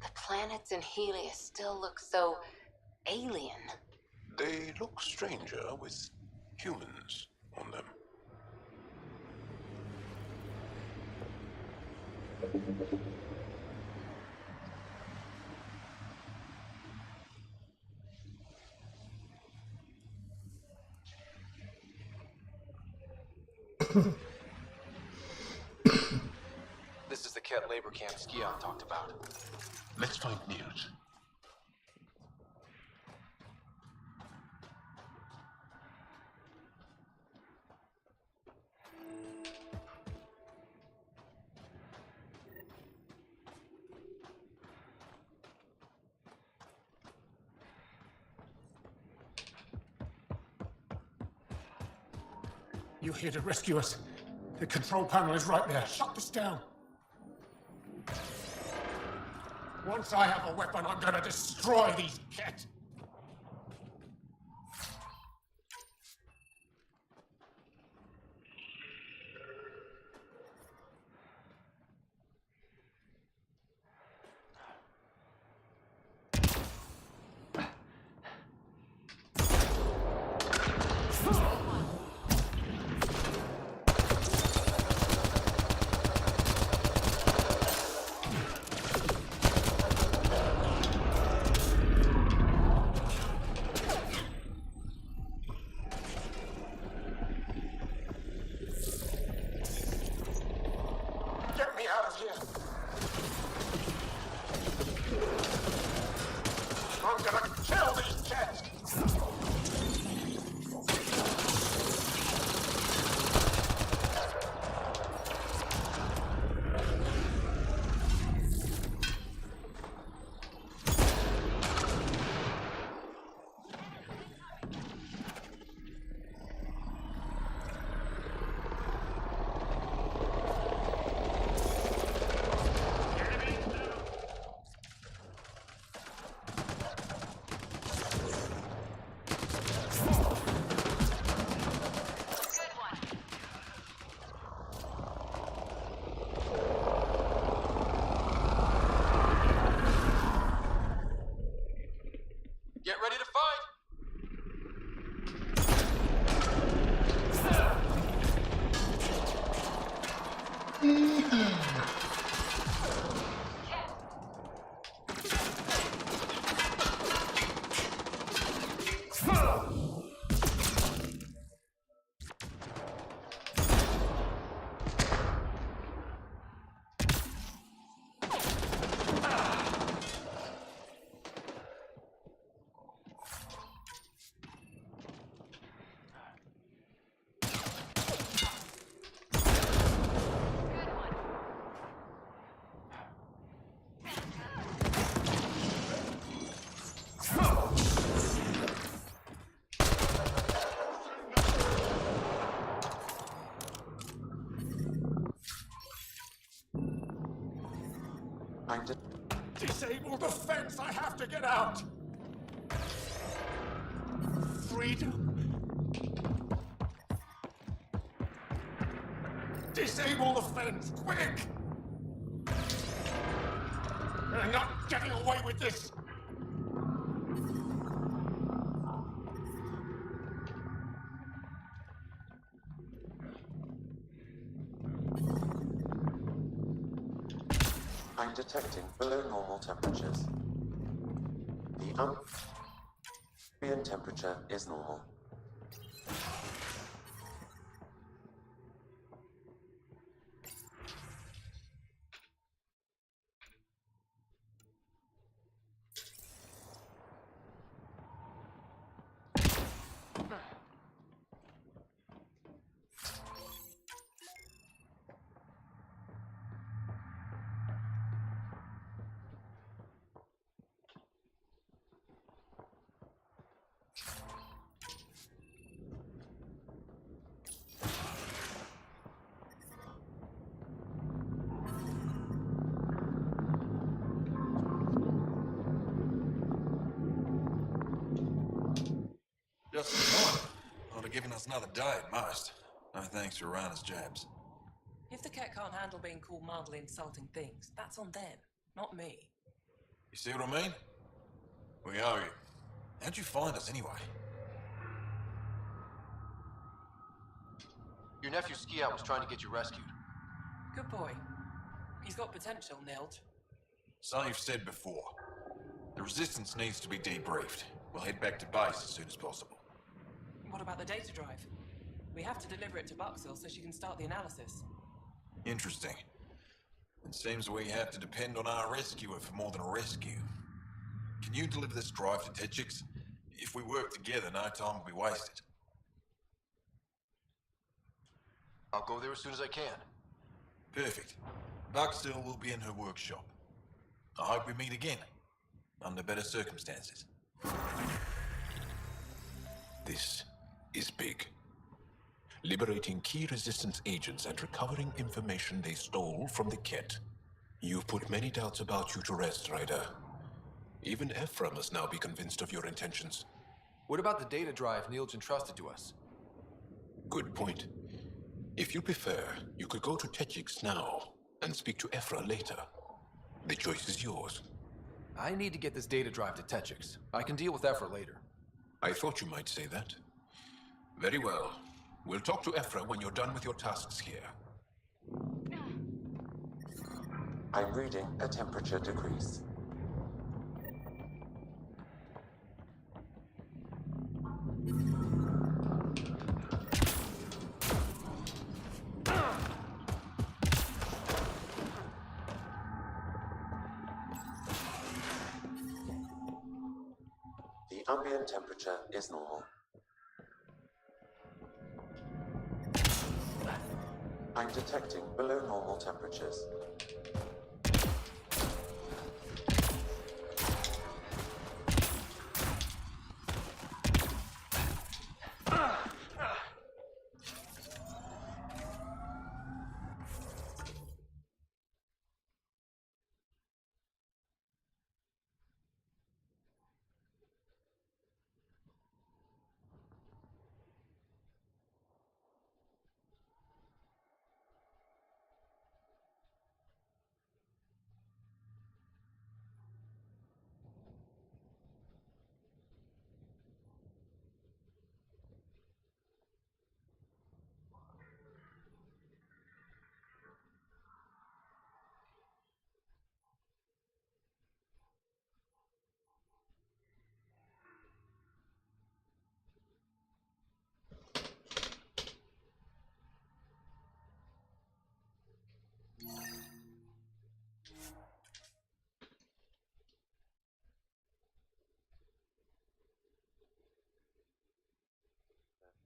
The planets in Helios still look so alien. They look stranger with humans on them. This is the Ket labor camp Scion talked about. Let's find Niels. You're here to rescue us. The control panel is right there. Shut this down. Once I have a weapon, I'm gonna destroy these Ket. Disable the fence! I have to get out! Freedom! Disable the fence, quick! You're not getting away with this! I'm detecting below normal temperatures. The ambient temperature is normal. Just in time. Would have given us another day at most. No thanks for Rana's jabs. If the cat can't handle being called mildly insulting things, that's on them, not me. You see what I mean? We owe you. How'd you find us anyway? Your nephew Ski-Out was trying to get you rescued. Good boy. He's got potential, Nilge. Something you've said before. The Resistance needs to be debriefed. We'll head back to base as soon as possible. What about the data drive? We have to deliver it to Buxel so she can start the analysis. Interesting. It seems we have to depend on our rescuer for more than a rescue. Can you deliver this drive to Techix? If we work together, no time will be wasted. I'll go there as soon as I can. Perfect. Buxel will be in her workshop. I hope we meet again, under better circumstances. This is big. Liberating key Resistance agents and recovering information they stole from the Ket. You've put many doubts about you to rest, Ryder. Even Ephra must now be convinced of your intentions. What about the data drive Nilge entrusted to us? Good point. If you prefer, you could go to Techix now and speak to Ephra later. The choice is yours. I need to get this data drive to Techix. I can deal with Ephra later. I thought you might say that. Very well. We'll talk to Ephra when you're done with your tasks here. I'm reading a temperature decrease. The ambient temperature is normal. I'm detecting below normal temperatures.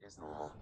Is normal.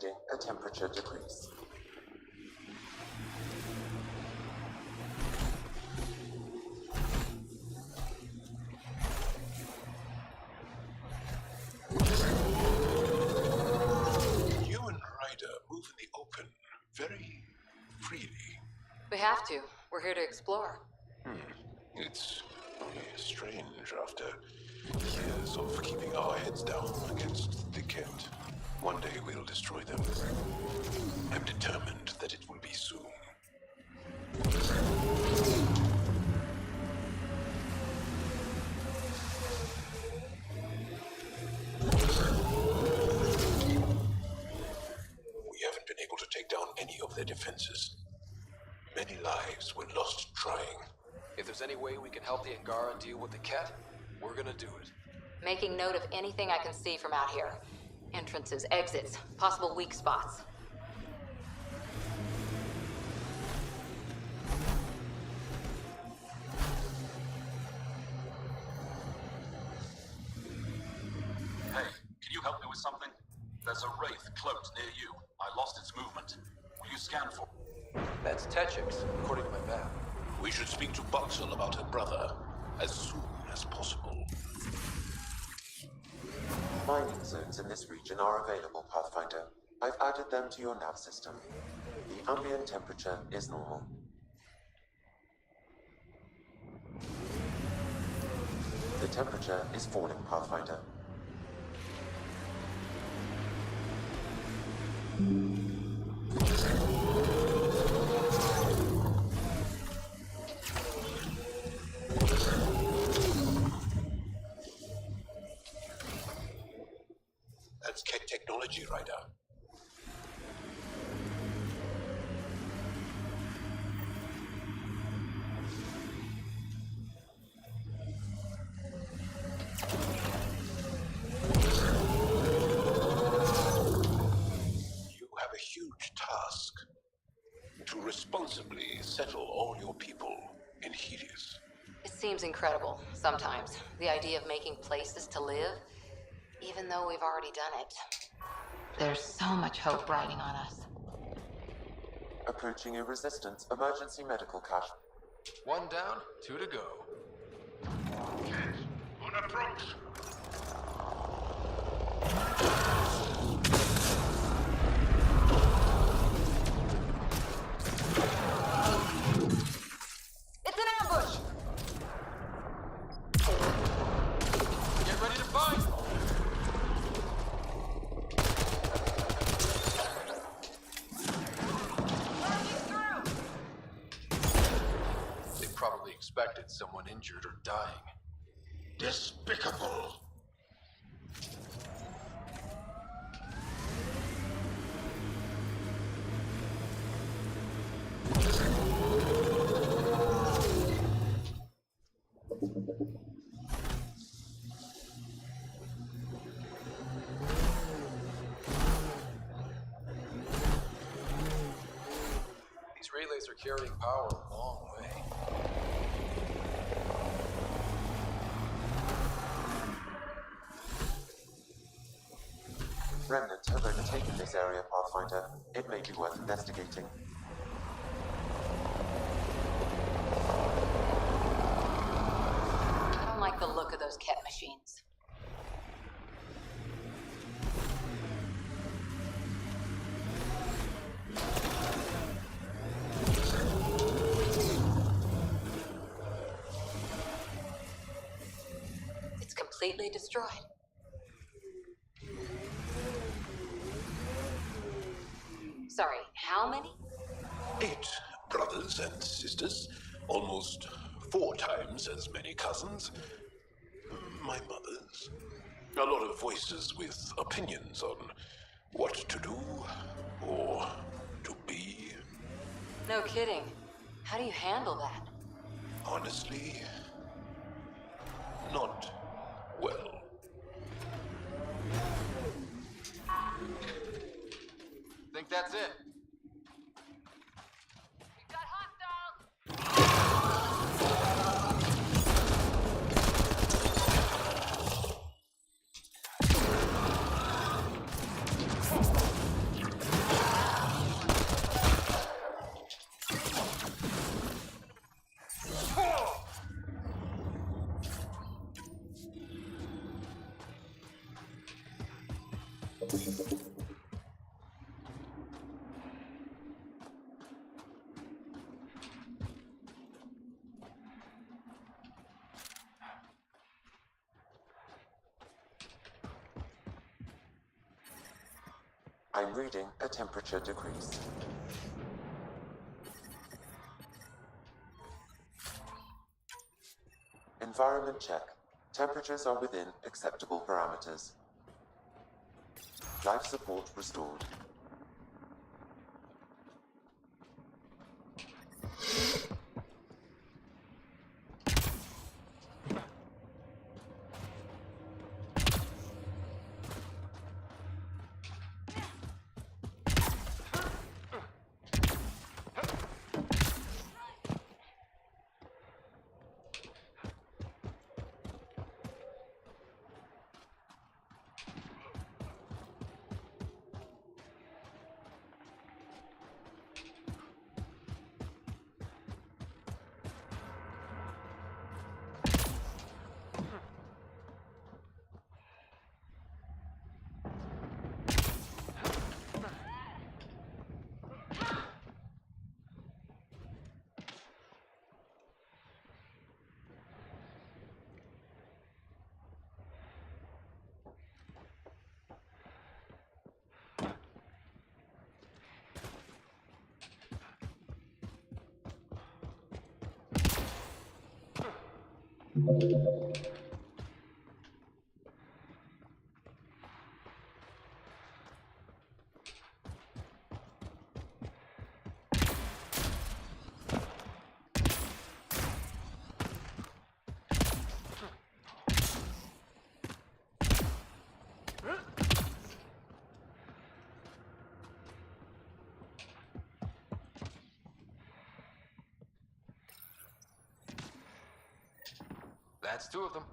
reading a temperature decrease. You and Ryder move in the open very freely. We have to. We're here to explore. It's strange after years of keeping our heads down against the Kent. One day we'll destroy them. I'm determined that it will be soon. We haven't been able to take down any of their defenses. Many lives were lost trying. If there's any way we can help the Angara deal with the Ket, we're gonna do it. Making note of anything I can see from out here. Entrances, exits, possible weak spots. Hey, can you help me with something? There's a wraith cloaked near you. I lost its movement. Will you scan for? That's Techix, according to my map. We should speak to Buxel about her brother as soon as possible. Mining zones in this region are available, Pathfinder. I've added them to your nav system. The ambient temperature is normal. The temperature is falling, Pathfinder. That's Ket technology, Ryder. You have a huge task to responsibly settle all your people in Helios. It seems incredible, sometimes. The idea of making places to live, even though we've already done it. There's so much hope riding on us. Approaching a resistance emergency medical cache. 1 down, 2 to go. On approach. It's an ambush! Get ready to fight! They probably expected someone injured or dying. Despicable. These relays are carrying power a long way. Remnants have overtaken this area, Pathfinder. It may be worth investigating. I don't like the look of those Ket machines. It's completely destroyed. Sorry, how many? 8 brothers and sisters, almost 4 times as many cousins. My mother's. A lot of voices with opinions on what to do or to be. No kidding. How do you handle that? Honestly, not well. Think that's it? I'm reading a temperature decrease. Environment check. Temperatures are within acceptable parameters. Life support restored. That's two of them.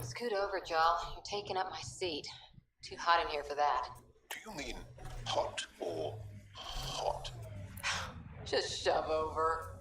Scoot over, Joel. You're taking up my seat. Too hot in here for that. Do you mean hot or hot? Just shove over.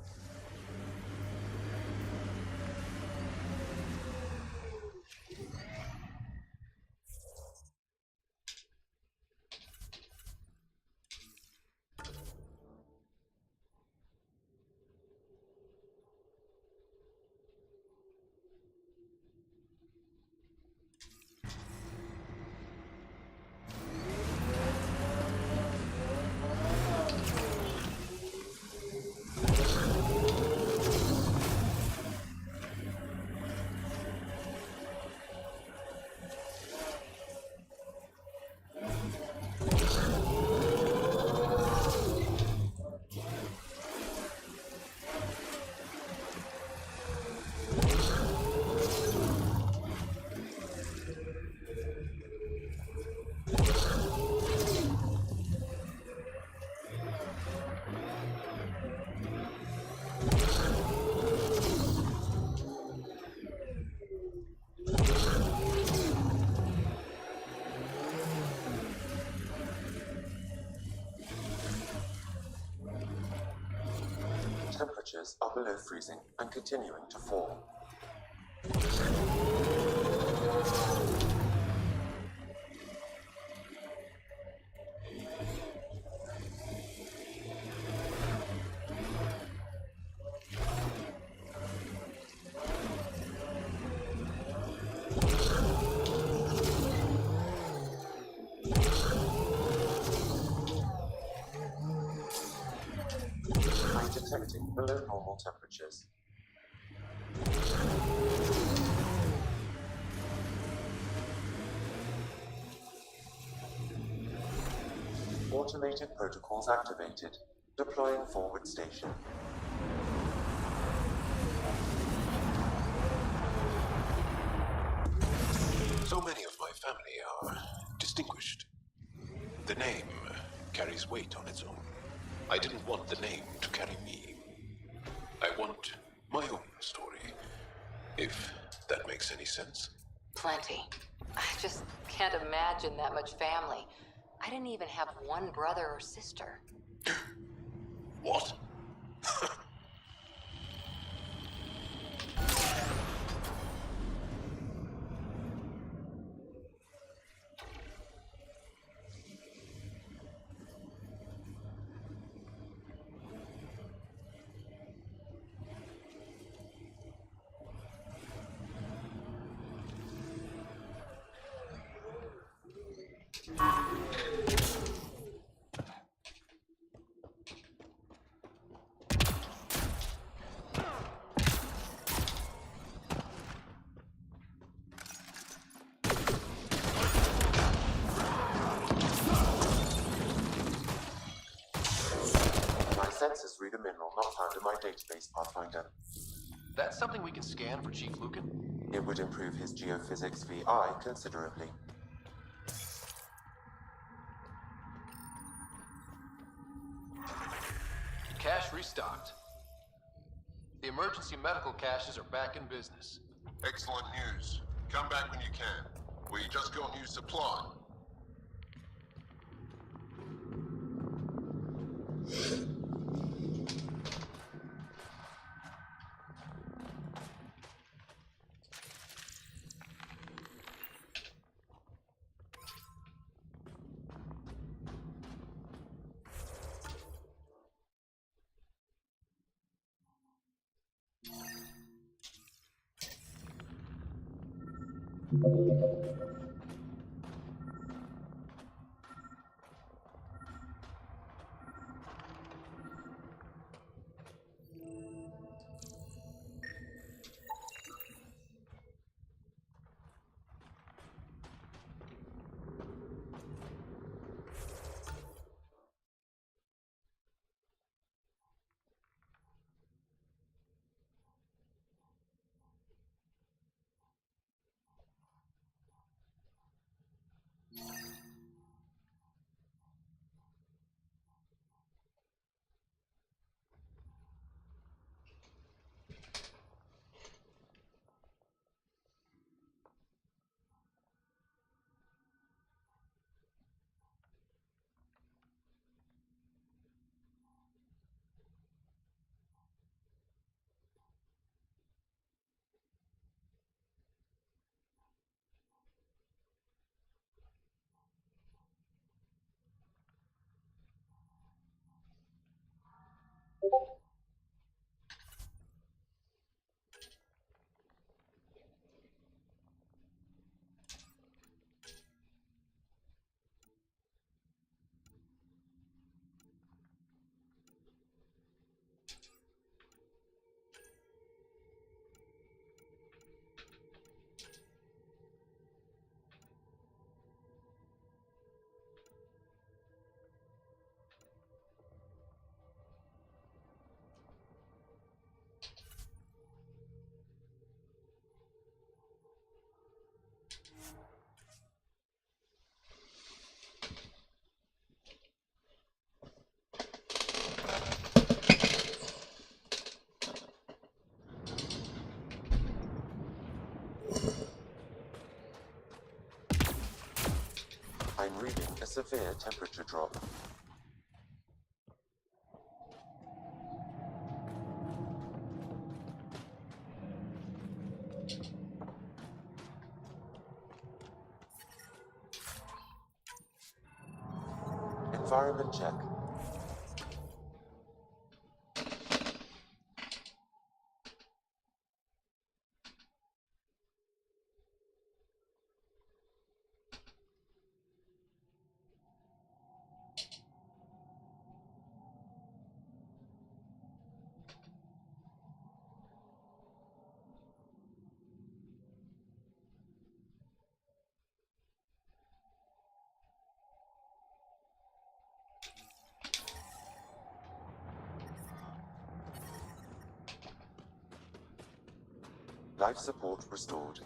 Temperatures are below freezing and continuing to fall. below normal temperatures. Automated protocols activated. Deploying forward station. So many of my family are distinguished. The name carries weight on its own. I didn't want the name to carry me. I want my own story, if that makes any sense. Plenty. I just can't imagine that much family. I didn't even have one brother or sister. What? My sensors read a mineral not found in my database, Pathfinder. That's something we can scan for Chief Lucan? It would improve his geophysics VI considerably. Cache restocked. The emergency medical caches are back in business. Excellent news. Come back when you can. We just got new supply. I'm reading a severe temperature drop. Environment check. Life support restored.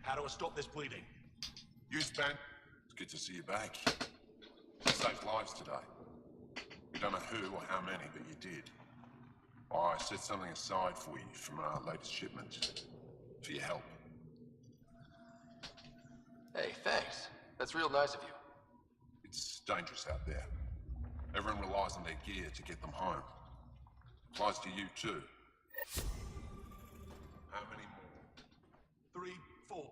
How do I stop this bleeding? You, Span. It's good to see you back. You saved lives today. We don't know who or how many, but you did. I set something aside for you from our latest shipment. For your help. Hey, thanks. That's real nice of you. It's dangerous out there. Everyone relies on their gear to get them home. Applies to you too. How many more? 3, 4.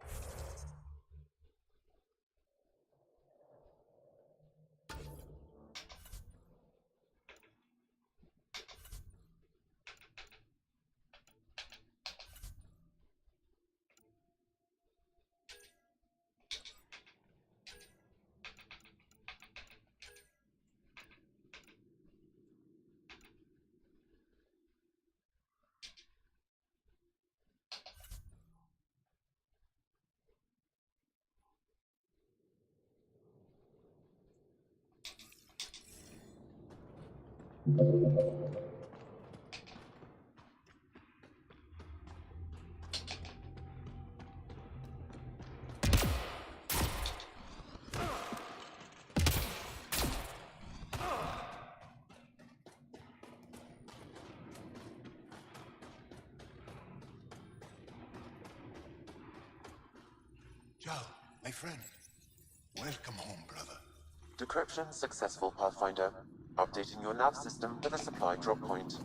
Joe, my friend. Welcome home, brother. Decryption successful, Pathfinder. Updating your nav system with a supply drop point.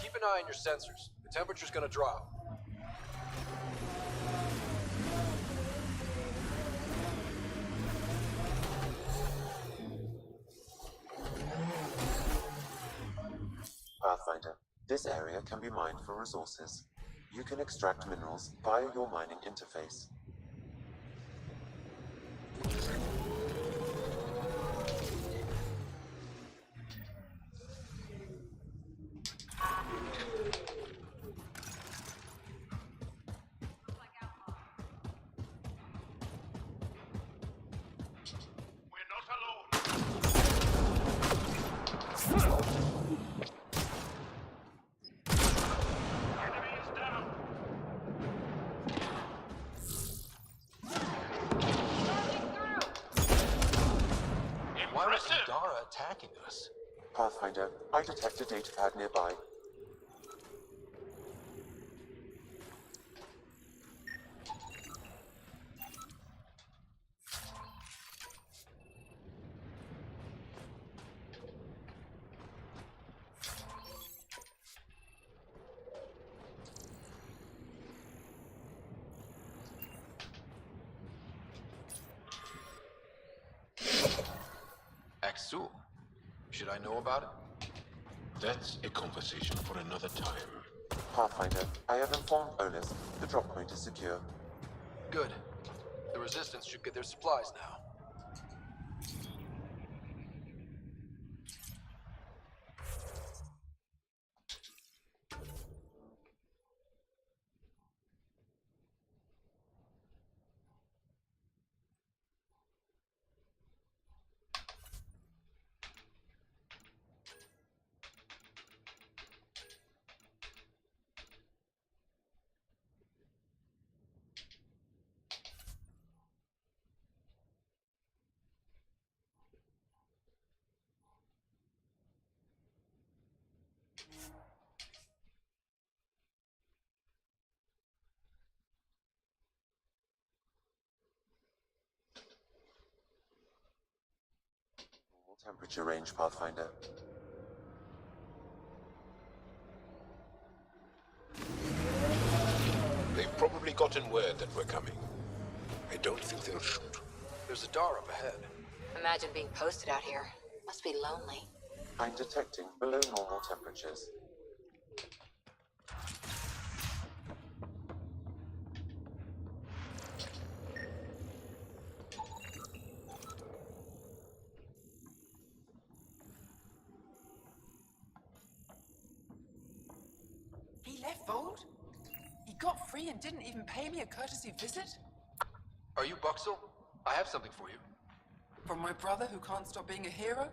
Keep an eye on your sensors. The temperature's gonna drop. Pathfinder, this area can be mined for resources. You can extract minerals via your mining interface. Why was Dara attacking us? Pathfinder, I detect a datapad nearby. Axul. Should I know about it? That's a conversation for another time. Pathfinder, I have informed Onus. The drop point is secure. Good. The Resistance should get their supplies now. Normal temperature range, Pathfinder. They've probably gotten word that we're coming. I don't think they'll shoot. There's a door up ahead. Imagine being posted out here. Must be lonely. I'm detecting below normal temperatures. He left Vold? He got free and didn't even pay me a courtesy visit? Are you Buxel? I have something for you. From my brother who can't stop being a hero?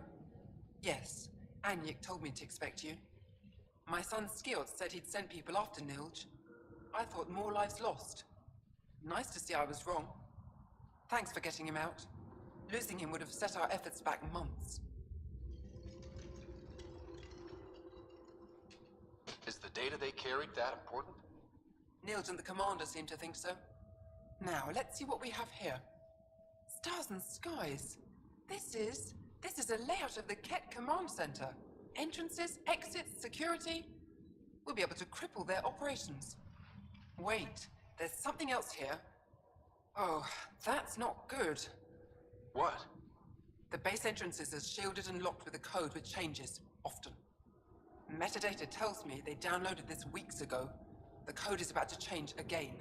Yes, Anyek told me to expect you. My son Skjord said he'd send people after Nilj. I thought more lives lost. Nice to see I was wrong. Thanks for getting him out. Losing him would have set our efforts back months. Is the data they carried that important? Nilj and the commander seem to think so. Now, let's see what we have here. Stars and skies. This is a layout of the Ket Command Center. Entrances, exits, security. We'll be able to cripple their operations. Wait, there's something else here. Oh, that's not good. What? The base entrances are shielded and locked with a code which changes, often. Metadata tells me they downloaded this weeks ago. The code is about to change again.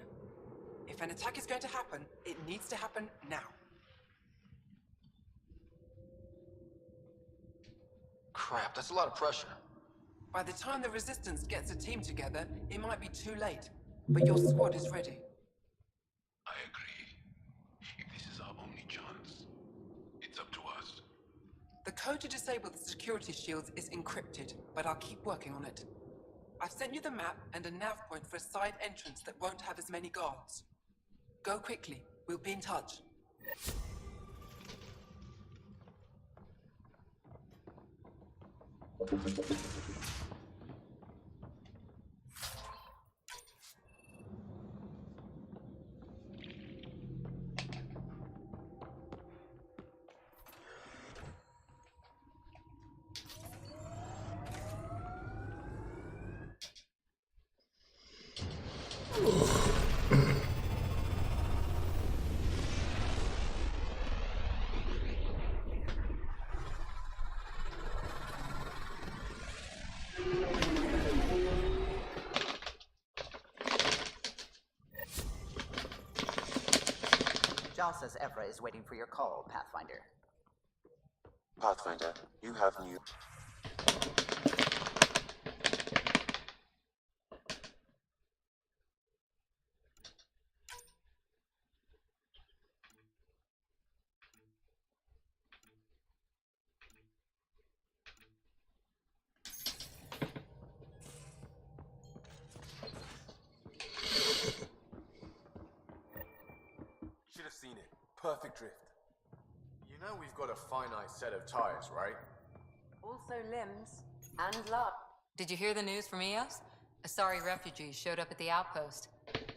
If an attack is going to happen, it needs to happen now. Crap, that's a lot of pressure. By the time the Resistance gets a team together, it might be too late. But your squad is ready. I agree. If this is our only chance, it's up to us. The code to disable the security shields is encrypted, but I'll keep working on it. I've sent you the map and a nav point for a side entrance that won't have as many guards. Go quickly. We'll be in touch. Jal says Evra is waiting for your call, Pathfinder. Pathfinder, you have new... Should have seen it. Perfect drift. You know we've got a finite set of tires, right? Also limbs and luck. Did you hear the news from Eos? Asari refugees showed up at the outpost.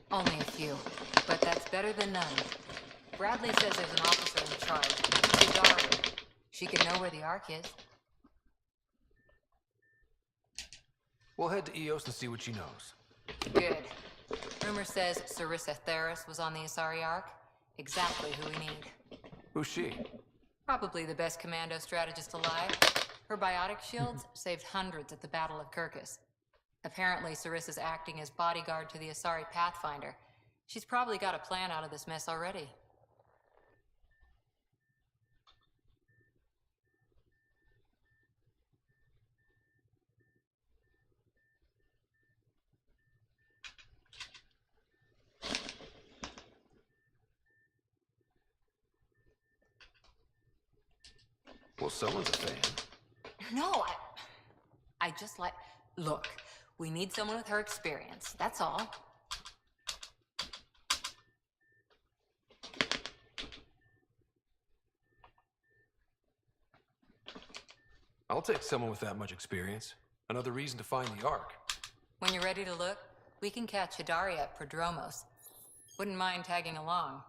Only a few, but that's better than none. Bradley says there's an officer in charge. Sidara. She could know where the Ark is. We'll head to Eos and see what she knows. Good. Rumor says Sarissa Theris was on the Asari Ark. Exactly who we need. Who's she? Probably the best commando strategist alive. Her biotic shields saved hundreds at the Battle of Kirkus. Apparently, Sarissa's acting as bodyguard to the Asari Pathfinder. She's probably got a plan out of this mess already. Well, someone's a fan. No, I just like... Look, we need someone with her experience, that's all. I'll take someone with that much experience. Another reason to find the Ark. When you're ready to look, we can catch Hidari at Prodromos. Wouldn't mind tagging along.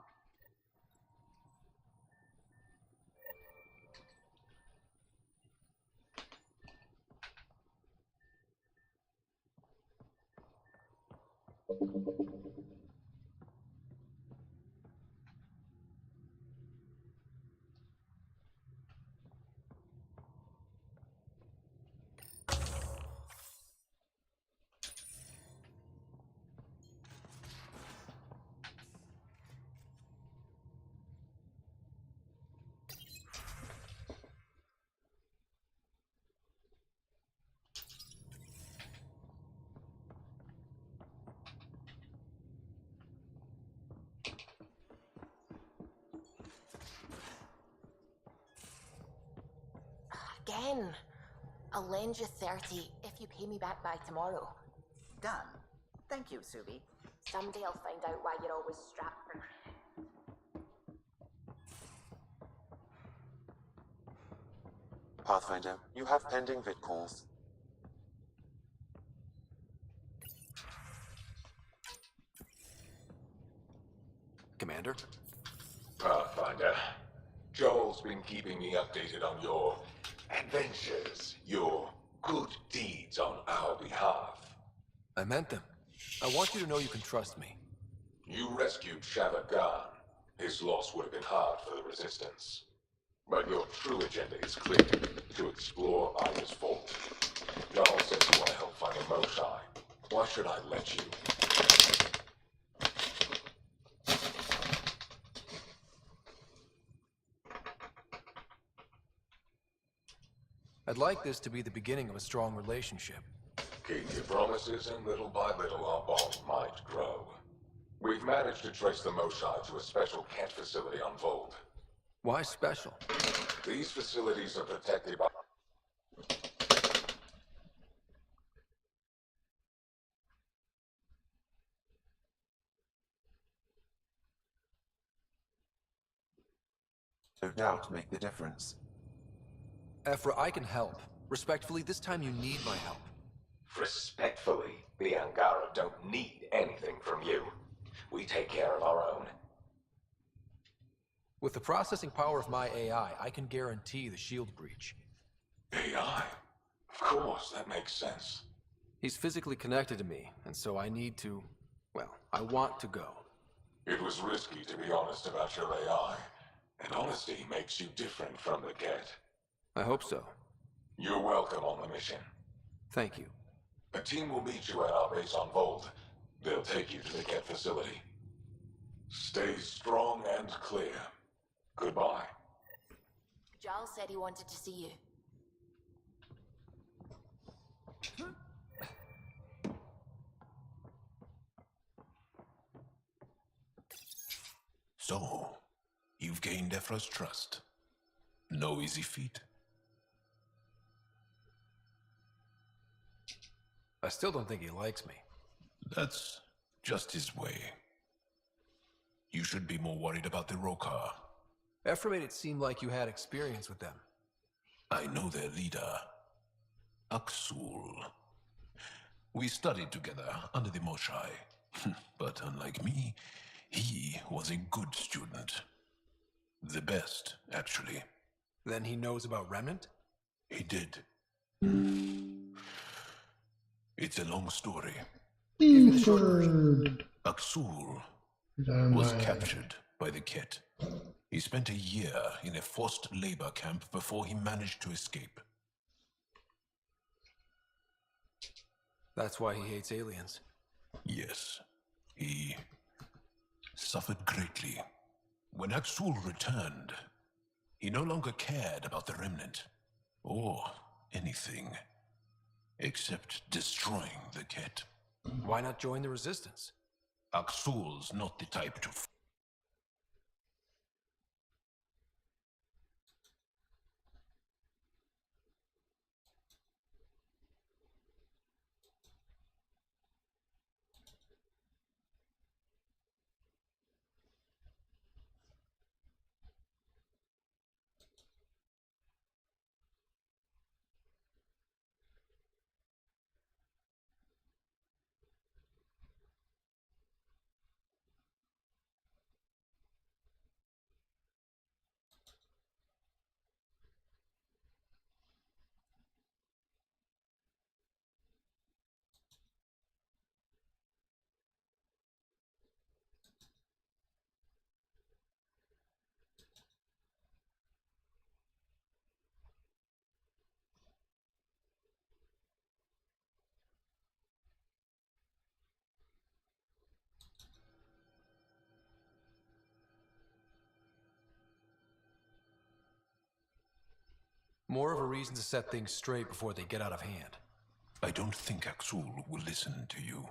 Again. I'll lend you 30 if you pay me back by tomorrow. Done. Thank you, Subi. Someday I'll find out why you're always strapped for credit. Pathfinder, you have pending vid calls. Commander? Pathfinder, Joel's been keeping me updated on your adventures, your good deeds on our behalf. I meant them. I want you to know you can trust me. You rescued Shavagan. His loss would have been hard for the Resistance. But your true agenda is clear, to explore Ida's fault. Joel says you want to help find a Moshai. Why should I let you? I'd like this to be the beginning of a strong relationship. Keep your promises, and little by little our bond might grow. We've managed to trace the Moshai to a special Kent facility on Vold. Why special? These facilities are protected by... No doubt make the difference. Ephra, I can help. Respectfully, this time you need my help. Respectfully, the Angara don't need anything from you. We take care of our own. With the processing power of my AI, I can guarantee the shield breach. AI? Of course, that makes sense. He's physically connected to me, and so I need to... well, I want to go. It was risky to be honest about your AI, and honesty makes you different from the Ket. I hope so. You're welcome on the mission. Thank you. A team will meet you at our base on Vold. They'll take you to the Ket facility. Stay strong and clear. Goodbye. Giles said he wanted to see you. So, you've gained Ephra's trust. No easy feat. I still don't think he likes me. That's just his way. You should be more worried about the Rokar. Ephra made it seem like you had experience with them. I know their leader, Aksul. We studied together under the Moshai. But unlike me, he was a good student. The best, actually. Then he knows about Remnant? He did. It's a long story. Aksul was captured by the Ket. He spent a year in a forced labor camp before he managed to escape. That's why he hates aliens. Yes. He suffered greatly. When Aksul returned, he no longer cared about the Remnant, or anything, except destroying the Ket. Why not join the Resistance? Aksul's not the type to more of a reason to set things straight before they get out of hand. I don't think Axul will listen to you.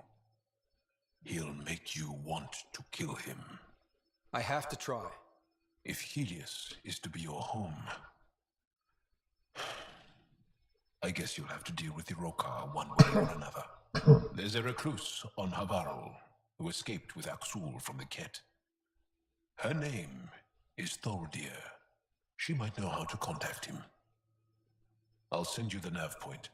He'll make you want to kill him. I have to try. If Helios is to be your home, I guess you'll have to deal with the Rokar one way or another. There's a recluse on Havarl who escaped with Axul from the Ket. Her name is Thordir. She might know how to contact him. I'll send you the nav point.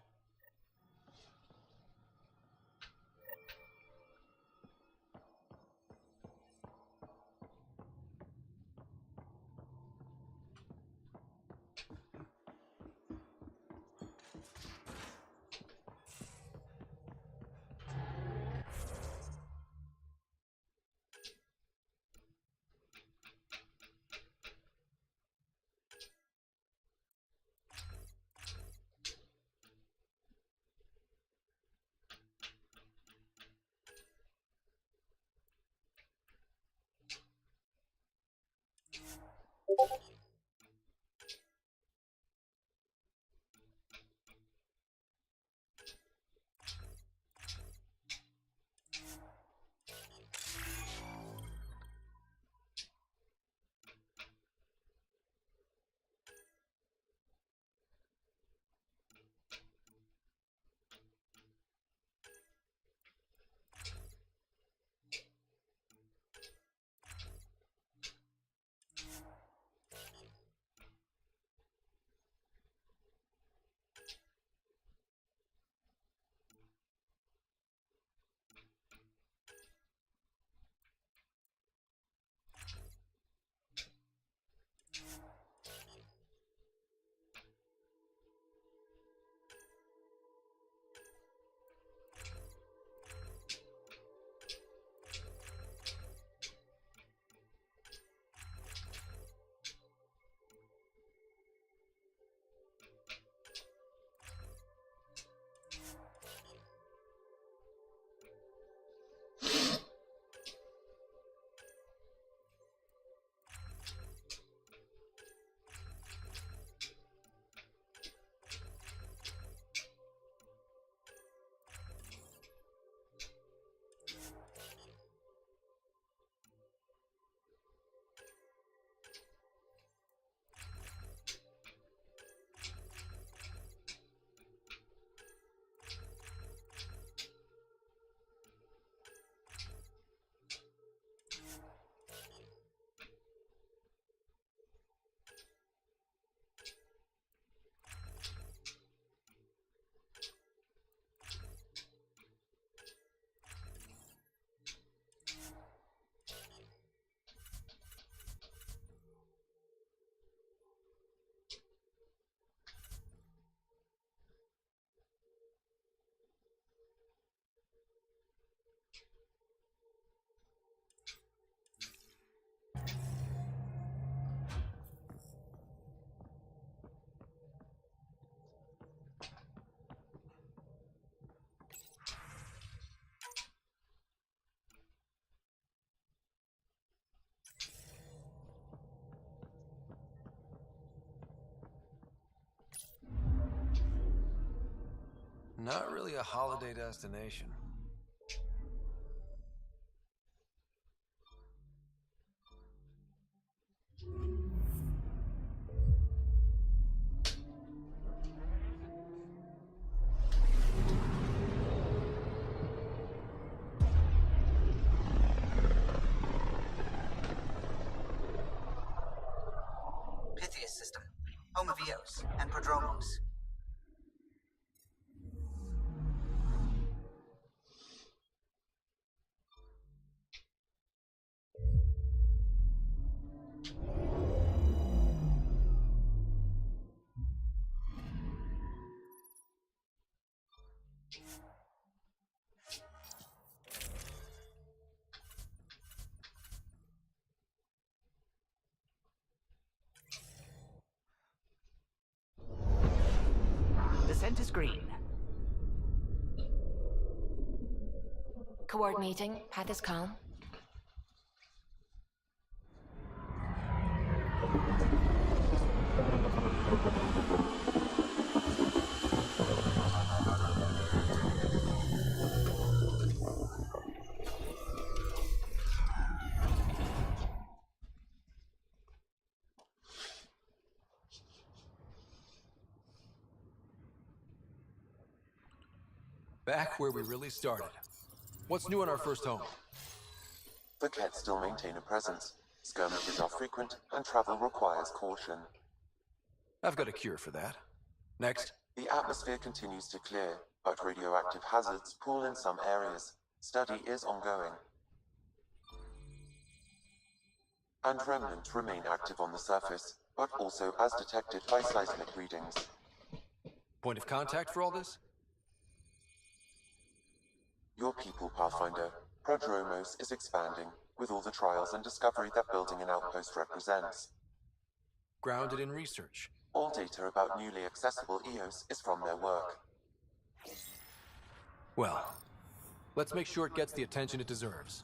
Not really a holiday destination. Pythias system, home of Eos and Prodromos. Descent is green. Coordinating. Path is calm. Back where we really started. What's new on our first home? The Kett still maintain a presence. Skirmishes are frequent, and travel requires caution. I've got a cure for that. Next. The atmosphere continues to clear, but radioactive hazards pool in some areas. Study is ongoing. And remnants remain active on the surface, but also as detected by seismic readings. Point of contact for all this? Your people, Pathfinder. Prodromos is expanding, with all the trials and discovery that building an outpost represents. Grounded in research. All data about newly accessible EOS is from their work. Well, let's make sure it gets the attention it deserves.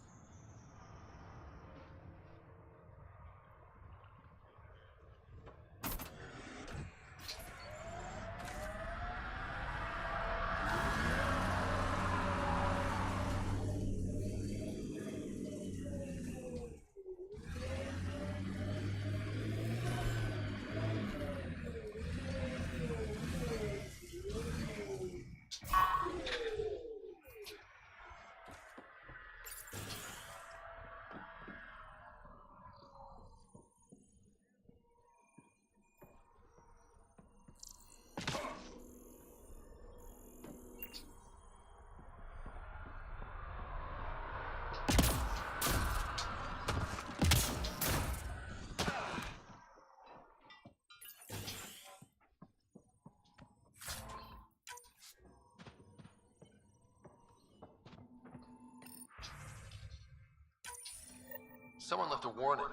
Someone left a warning.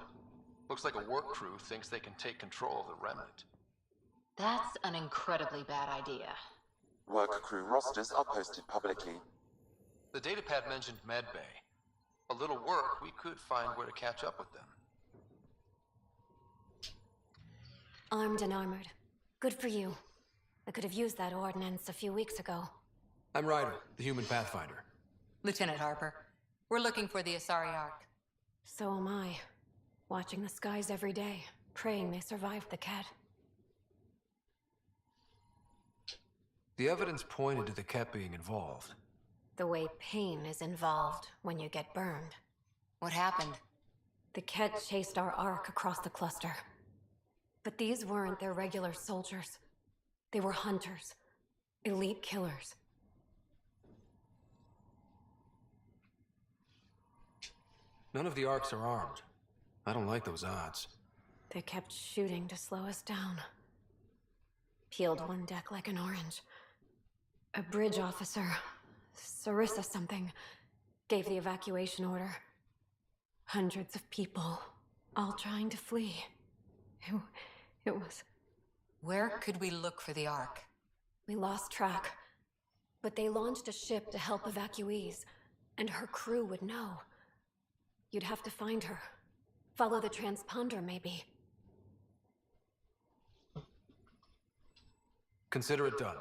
Looks like a work crew thinks they can take control of the remnant. That's an incredibly bad idea. Work crew rosters are posted publicly. The datapad mentioned medbay. A little work, we could find where to catch up with them. Armed and armored. Good for you. I could have used that ordnance a few weeks ago. I'm Ryder, the human pathfinder. Lieutenant Harper, we're looking for the Asari Ark. So am I. Watching the skies every day, praying they survived the Kett. The evidence pointed to the Kett being involved. The way pain is involved when you get burned. What happened? The Kett chased our Ark across the cluster. But these weren't their regular soldiers. They were hunters. Elite killers. None of the Arks are armed. I don't like those odds. They kept shooting to slow us down. Peeled one deck like an orange. A bridge officer, Sarissa something, gave the evacuation order. Hundreds of people, all trying to flee. It was... Where could we look for the Ark? We lost track. But they launched a ship to help evacuees, and her crew would know. You'd have to find her. Follow the transponder, maybe. Consider it done.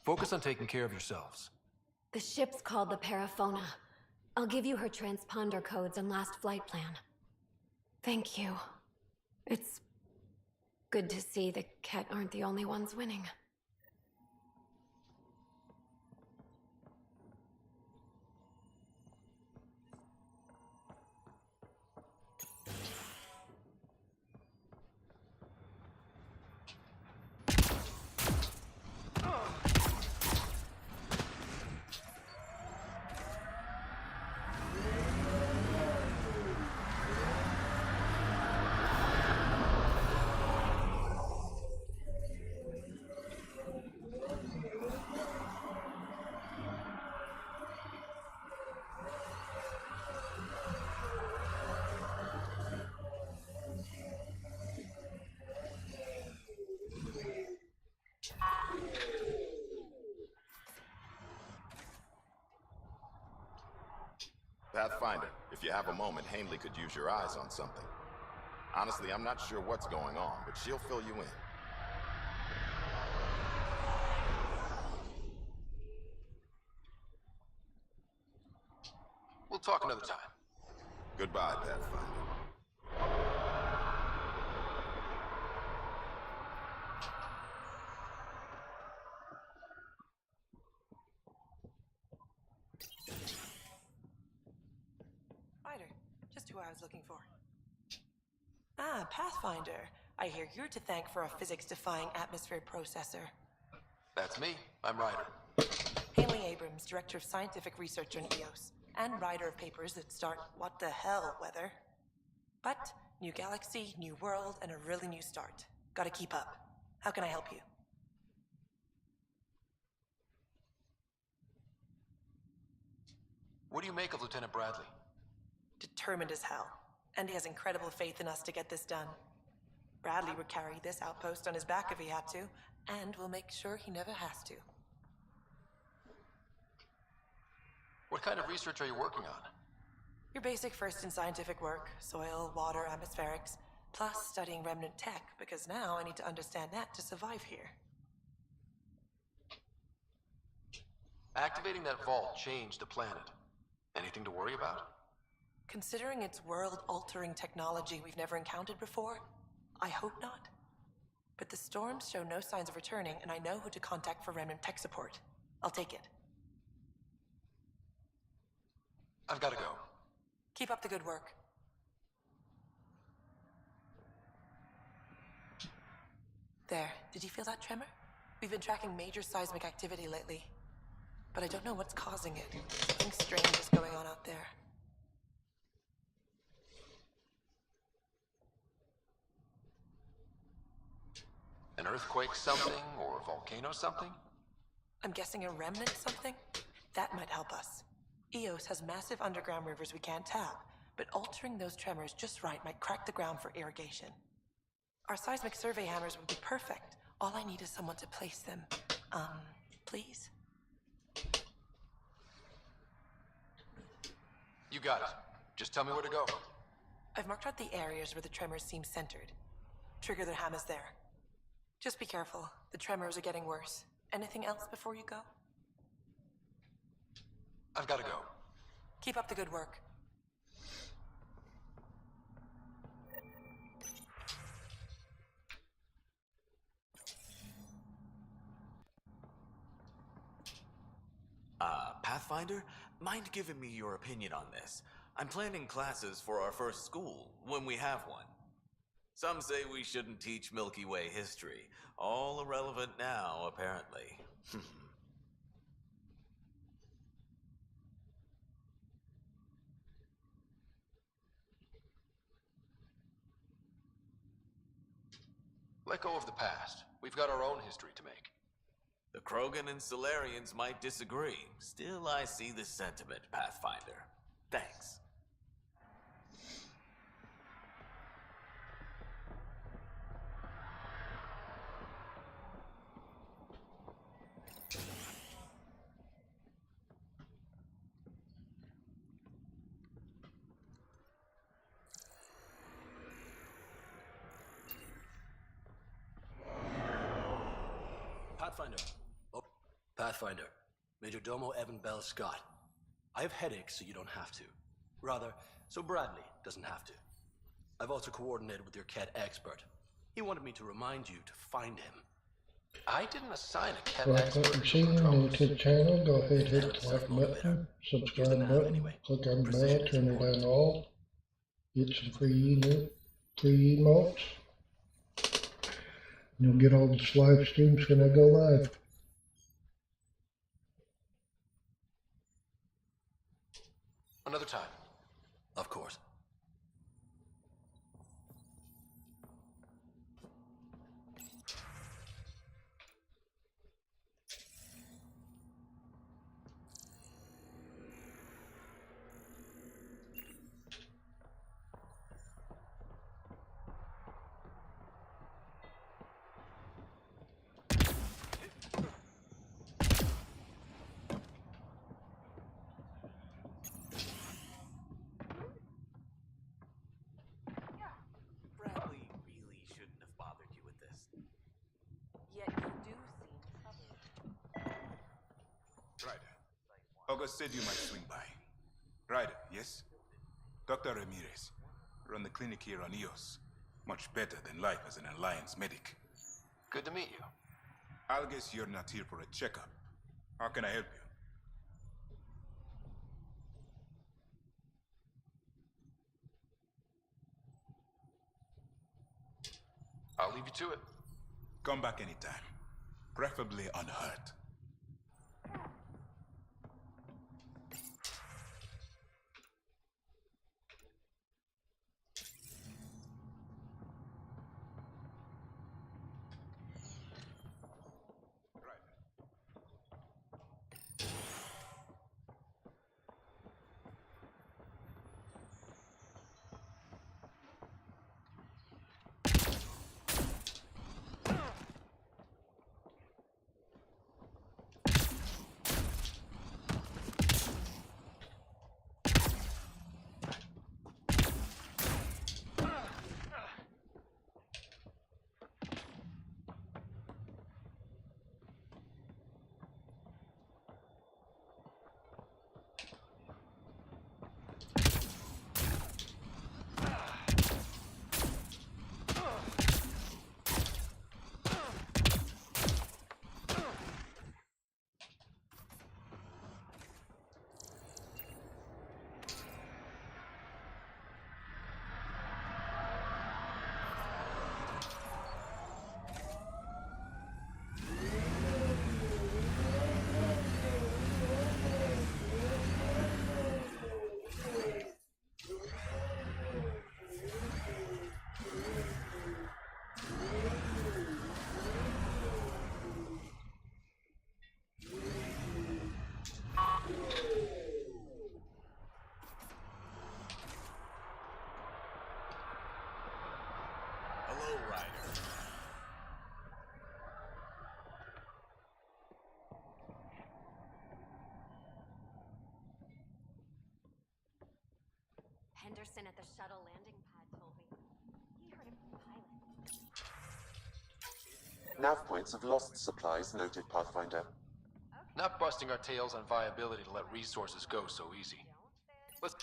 Focus on taking care of yourselves. The ship's called the Paraphona. I'll give you her transponder codes and last flight plan. Thank you. It's good to see the Kett aren't the only ones winning. Pathfinder, if you have a moment, Hanley could use your eyes on something. Honestly, I'm not sure what's going on, but she'll fill you in. We'll talk another time. Goodbye, Pathfinder. who I was looking for. Ah, Pathfinder. I hear you're to thank for a physics-defying atmosphere processor. That's me. I'm Ryder. Haley Abrams, Director of Scientific Research on EOS, and writer of papers that start what the hell weather. But, new galaxy, new world, and a really new start. Gotta keep up. How can I help you? What do you make of Lieutenant Bradley? Determined as hell. And he has incredible faith in us to get this done. Bradley would carry this outpost on his back if he had to, and we'll make sure he never has to. What kind of research are you working on? Your basic first in scientific work, soil, water, atmospherics, plus studying remnant tech, because now I need to understand that to survive here. Activating that vault changed the planet. Anything to worry about? Considering it's world-altering technology we've never encountered before, I hope not. But the storms show no signs of returning, and I know who to contact for remnant tech support. I'll take it. I've gotta go. Keep up the good work. There, did you feel that tremor? We've been tracking major seismic activity lately. But I don't know what's causing it. Something strange is going on out there. An earthquake something, or a volcano something? I'm guessing a remnant something? That might help us. EOS has massive underground rivers we can't tap, but altering those tremors just right might crack the ground for irrigation. Our seismic survey hammers would be perfect. All I need is someone to place them. Please? You got it. Just tell me where to go. I've marked out the areas where the tremors seem centered. Trigger the hammers there. Just be careful. The tremors are getting worse. Anything else before you go? I've gotta go. Keep up the good work. Pathfinder? Mind giving me your opinion on this? I'm planning classes for our first school, when we have one. Some say we shouldn't teach Milky Way history. All irrelevant now, apparently. Let go of the past. We've got our own history to make. The Krogan and Solarians might disagree. Still, I see the sentiment, Pathfinder. Thanks. Pathfinder. Oh, Pathfinder. Major Domo Evan Bell Scott. I have headaches, so you don't have to. Rather, so Bradley doesn't have to. I've also coordinated with your cat expert. He wanted me to remind you to find him. I didn't assign a cat Right, expert. if you've seen the YouTube channel, go ahead, hit the like button, subscribe button, click on the bell, turn it on all. Get some free emotes. You'll get all the live streams when I go live. Another time. Of course. Bradley really shouldn't have bothered you with this. Yet you do seem troubled. Ryder. August said you might swing by. Ryder, yes? Dr. Ramirez. Run the clinic here on EOS. Much better than life as an Alliance medic. Good to meet you. I'll guess you're not here for a checkup. How can I help you? I'll leave you to it. Come back anytime. Preferably unhurt. Hello, Ryder. Henderson at the shuttle landing pad told me. He heard it from the pilot. Nav points have lost supplies, noted Pathfinder. Not busting our tails on viability to let resources go so easy. Let's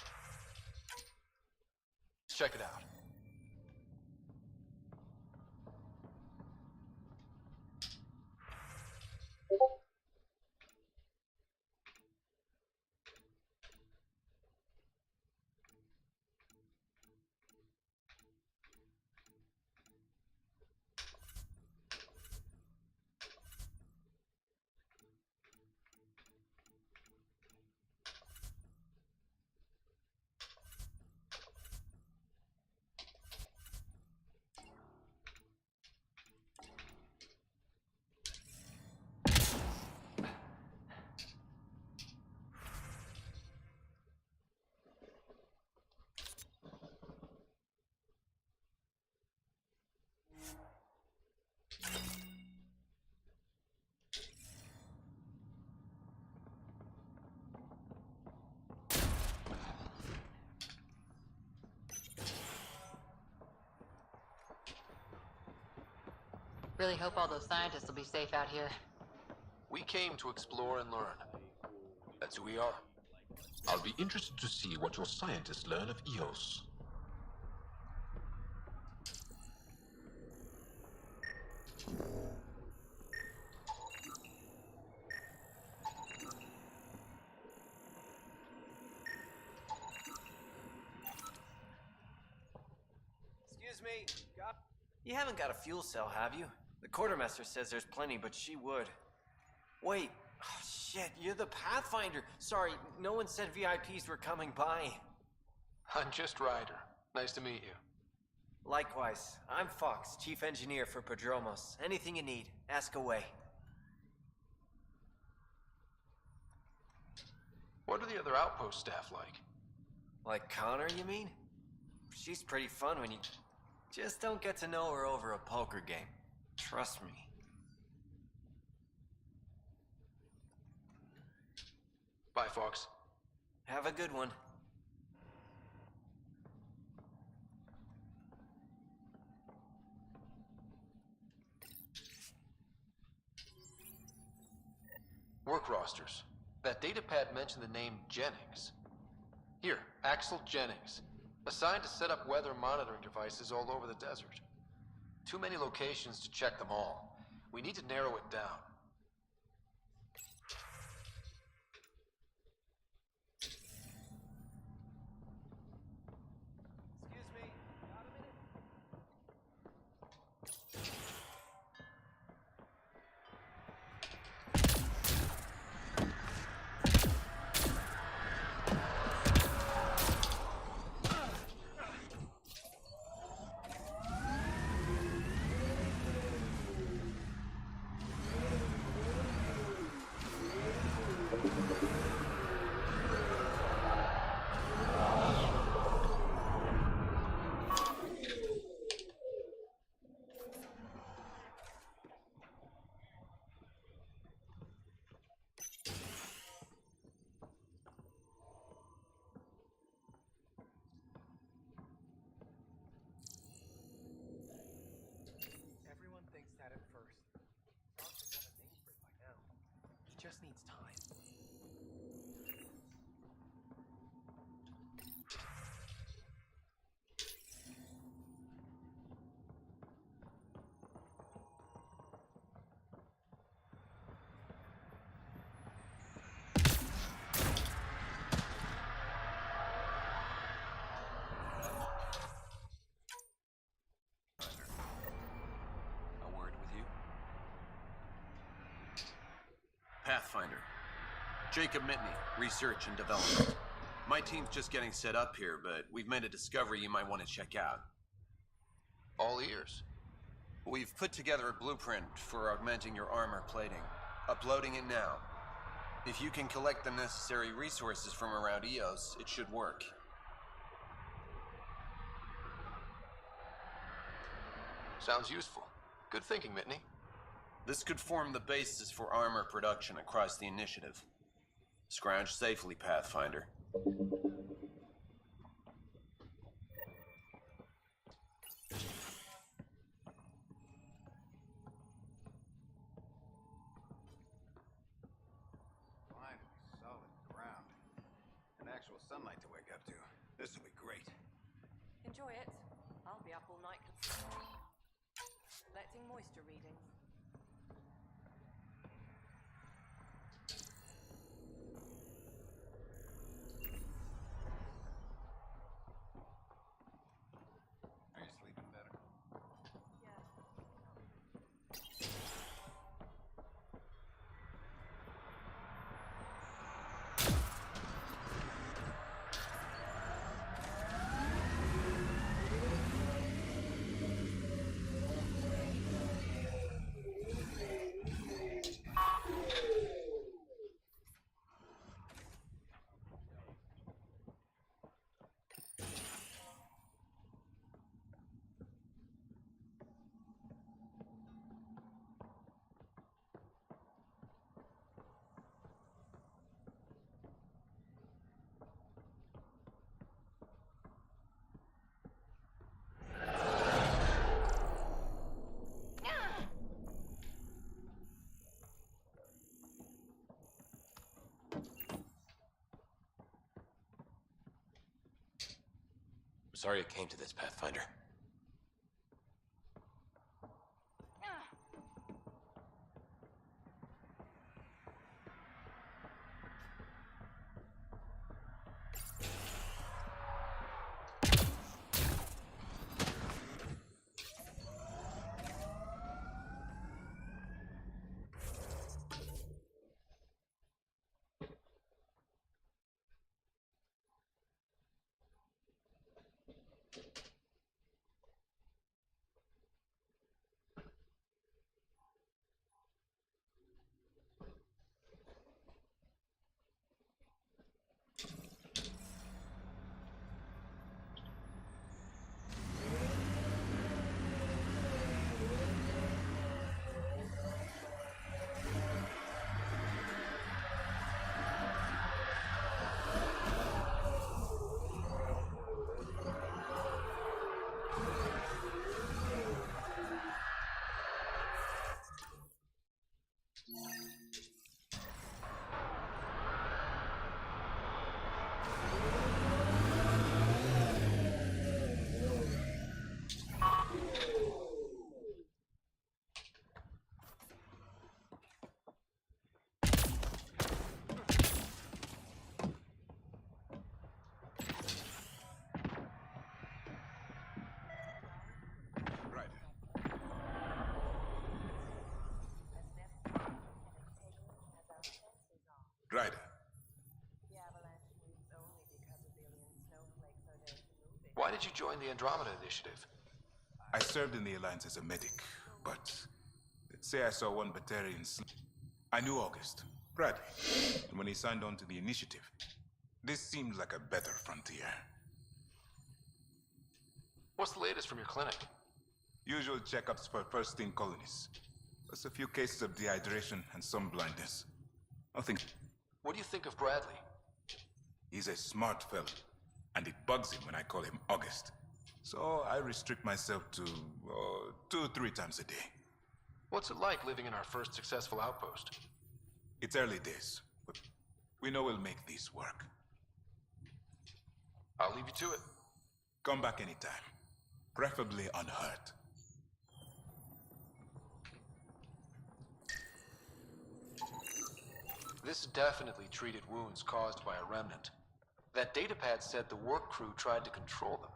check it out. Really hope all those scientists will be safe out here. We came to explore and learn. That's who we are. I'll be interested to see what your scientists learn of EOS. Excuse me. You haven't got a fuel cell, have you? The quartermaster says there's plenty, but she would. Wait. Oh, shit, you're the Pathfinder. Sorry, no one said VIPs were coming by. I'm just Ryder. Nice to meet you. Likewise. I'm Fox, Chief Engineer for Prodromos. Anything you need, ask away. What are the other outpost staff like? Like Connor, you mean? She's pretty fun when you just don't get to know her over a poker game. Trust me. Bye, Fox. Have a good one. Work rosters. That datapad mentioned the name Jennings. Here, Axel Jennings. Assigned to set up weather monitoring devices all over the desert. Too many locations to check them all. We need to narrow it down. Excuse me, got a minute? just needs time. A word with you? Pathfinder. Jacob Mitney, Research and Development. My team's just getting set up here, but we've made a discovery you might want to check out. All ears. We've put together a blueprint for augmenting your armor plating. Uploading it now. If you can collect the necessary resources from around EOS, it should work. Sounds useful. Good thinking, Mitney. This could form the basis for armor production across the initiative. Scrounge safely, Pathfinder. Finally, solid ground. And actual sunlight to wake up to. This will be great. Enjoy it. I'll be up all night collecting moisture readings. Are you sleeping better? Sorry it came to this, Pathfinder. Ryder. Why did you join the Andromeda Initiative? I served in the Alliance as a medic, but let's say I saw one Batarian sleep. I knew August, Bradley, and when he signed on to the initiative, this seemed like a better frontier. What's the latest from your clinic? Usual checkups for first-in colonies. Plus a few cases of dehydration and some blindness. Nothing. What do you think of Bradley? He's a smart fellow, and it bugs him when I call him August. So I restrict myself to 2 or 3 times a day. What's it like living in our first successful outpost? It's early days, but we know we'll make these work. I'll leave you to it. Come back anytime, preferably unhurt. This definitely treated wounds caused by a remnant. That datapad said the work crew tried to control them.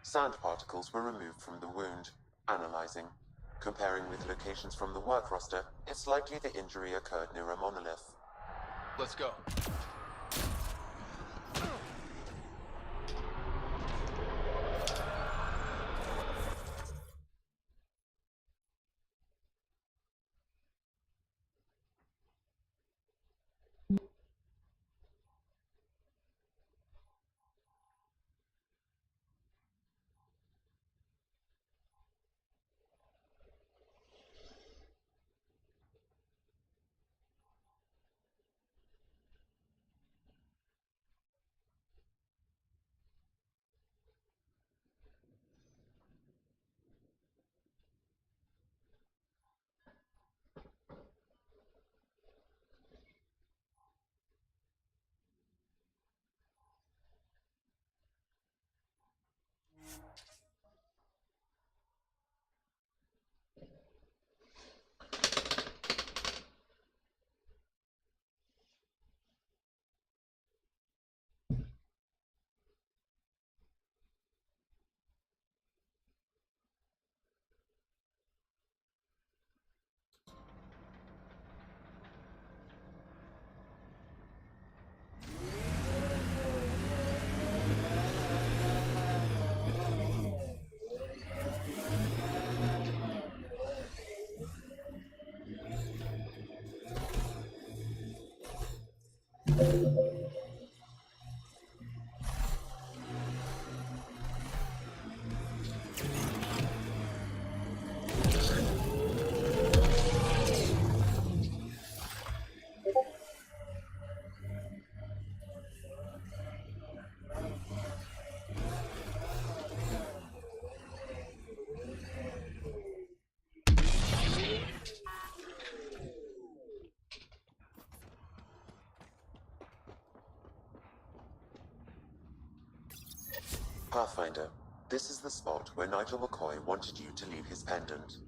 Sand particles were removed from the wound. Analyzing. Comparing with locations from the work roster, it's likely the injury occurred near a monolith. Let's go. Pathfinder, this is the spot where Nigel McCoy wanted you to leave his pendant.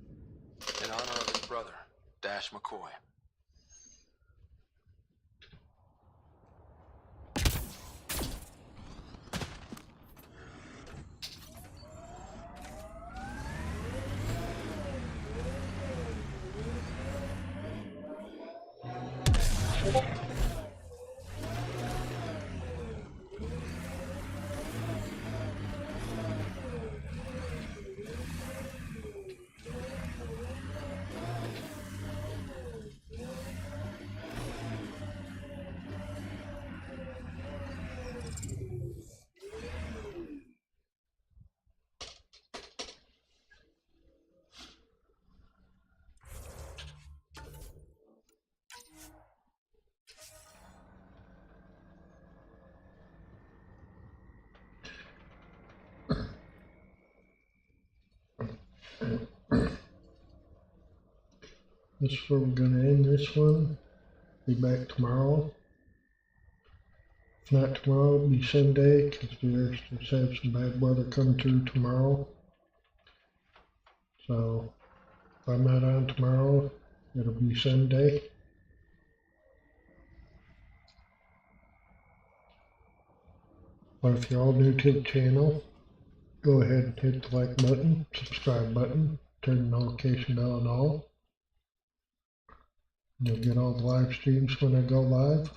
In honor of his brother, Dash McCoy. This is where we're going to end this one. Be back tomorrow. If not tomorrow, it'll be Sunday, because we're supposed to have some bad weather coming through tomorrow. So, if I'm not on tomorrow, it'll be Sunday. But if you're all new to the channel, go ahead and hit the like button, subscribe button, turn the notification bell on all. You'll get all the live streams when I go live.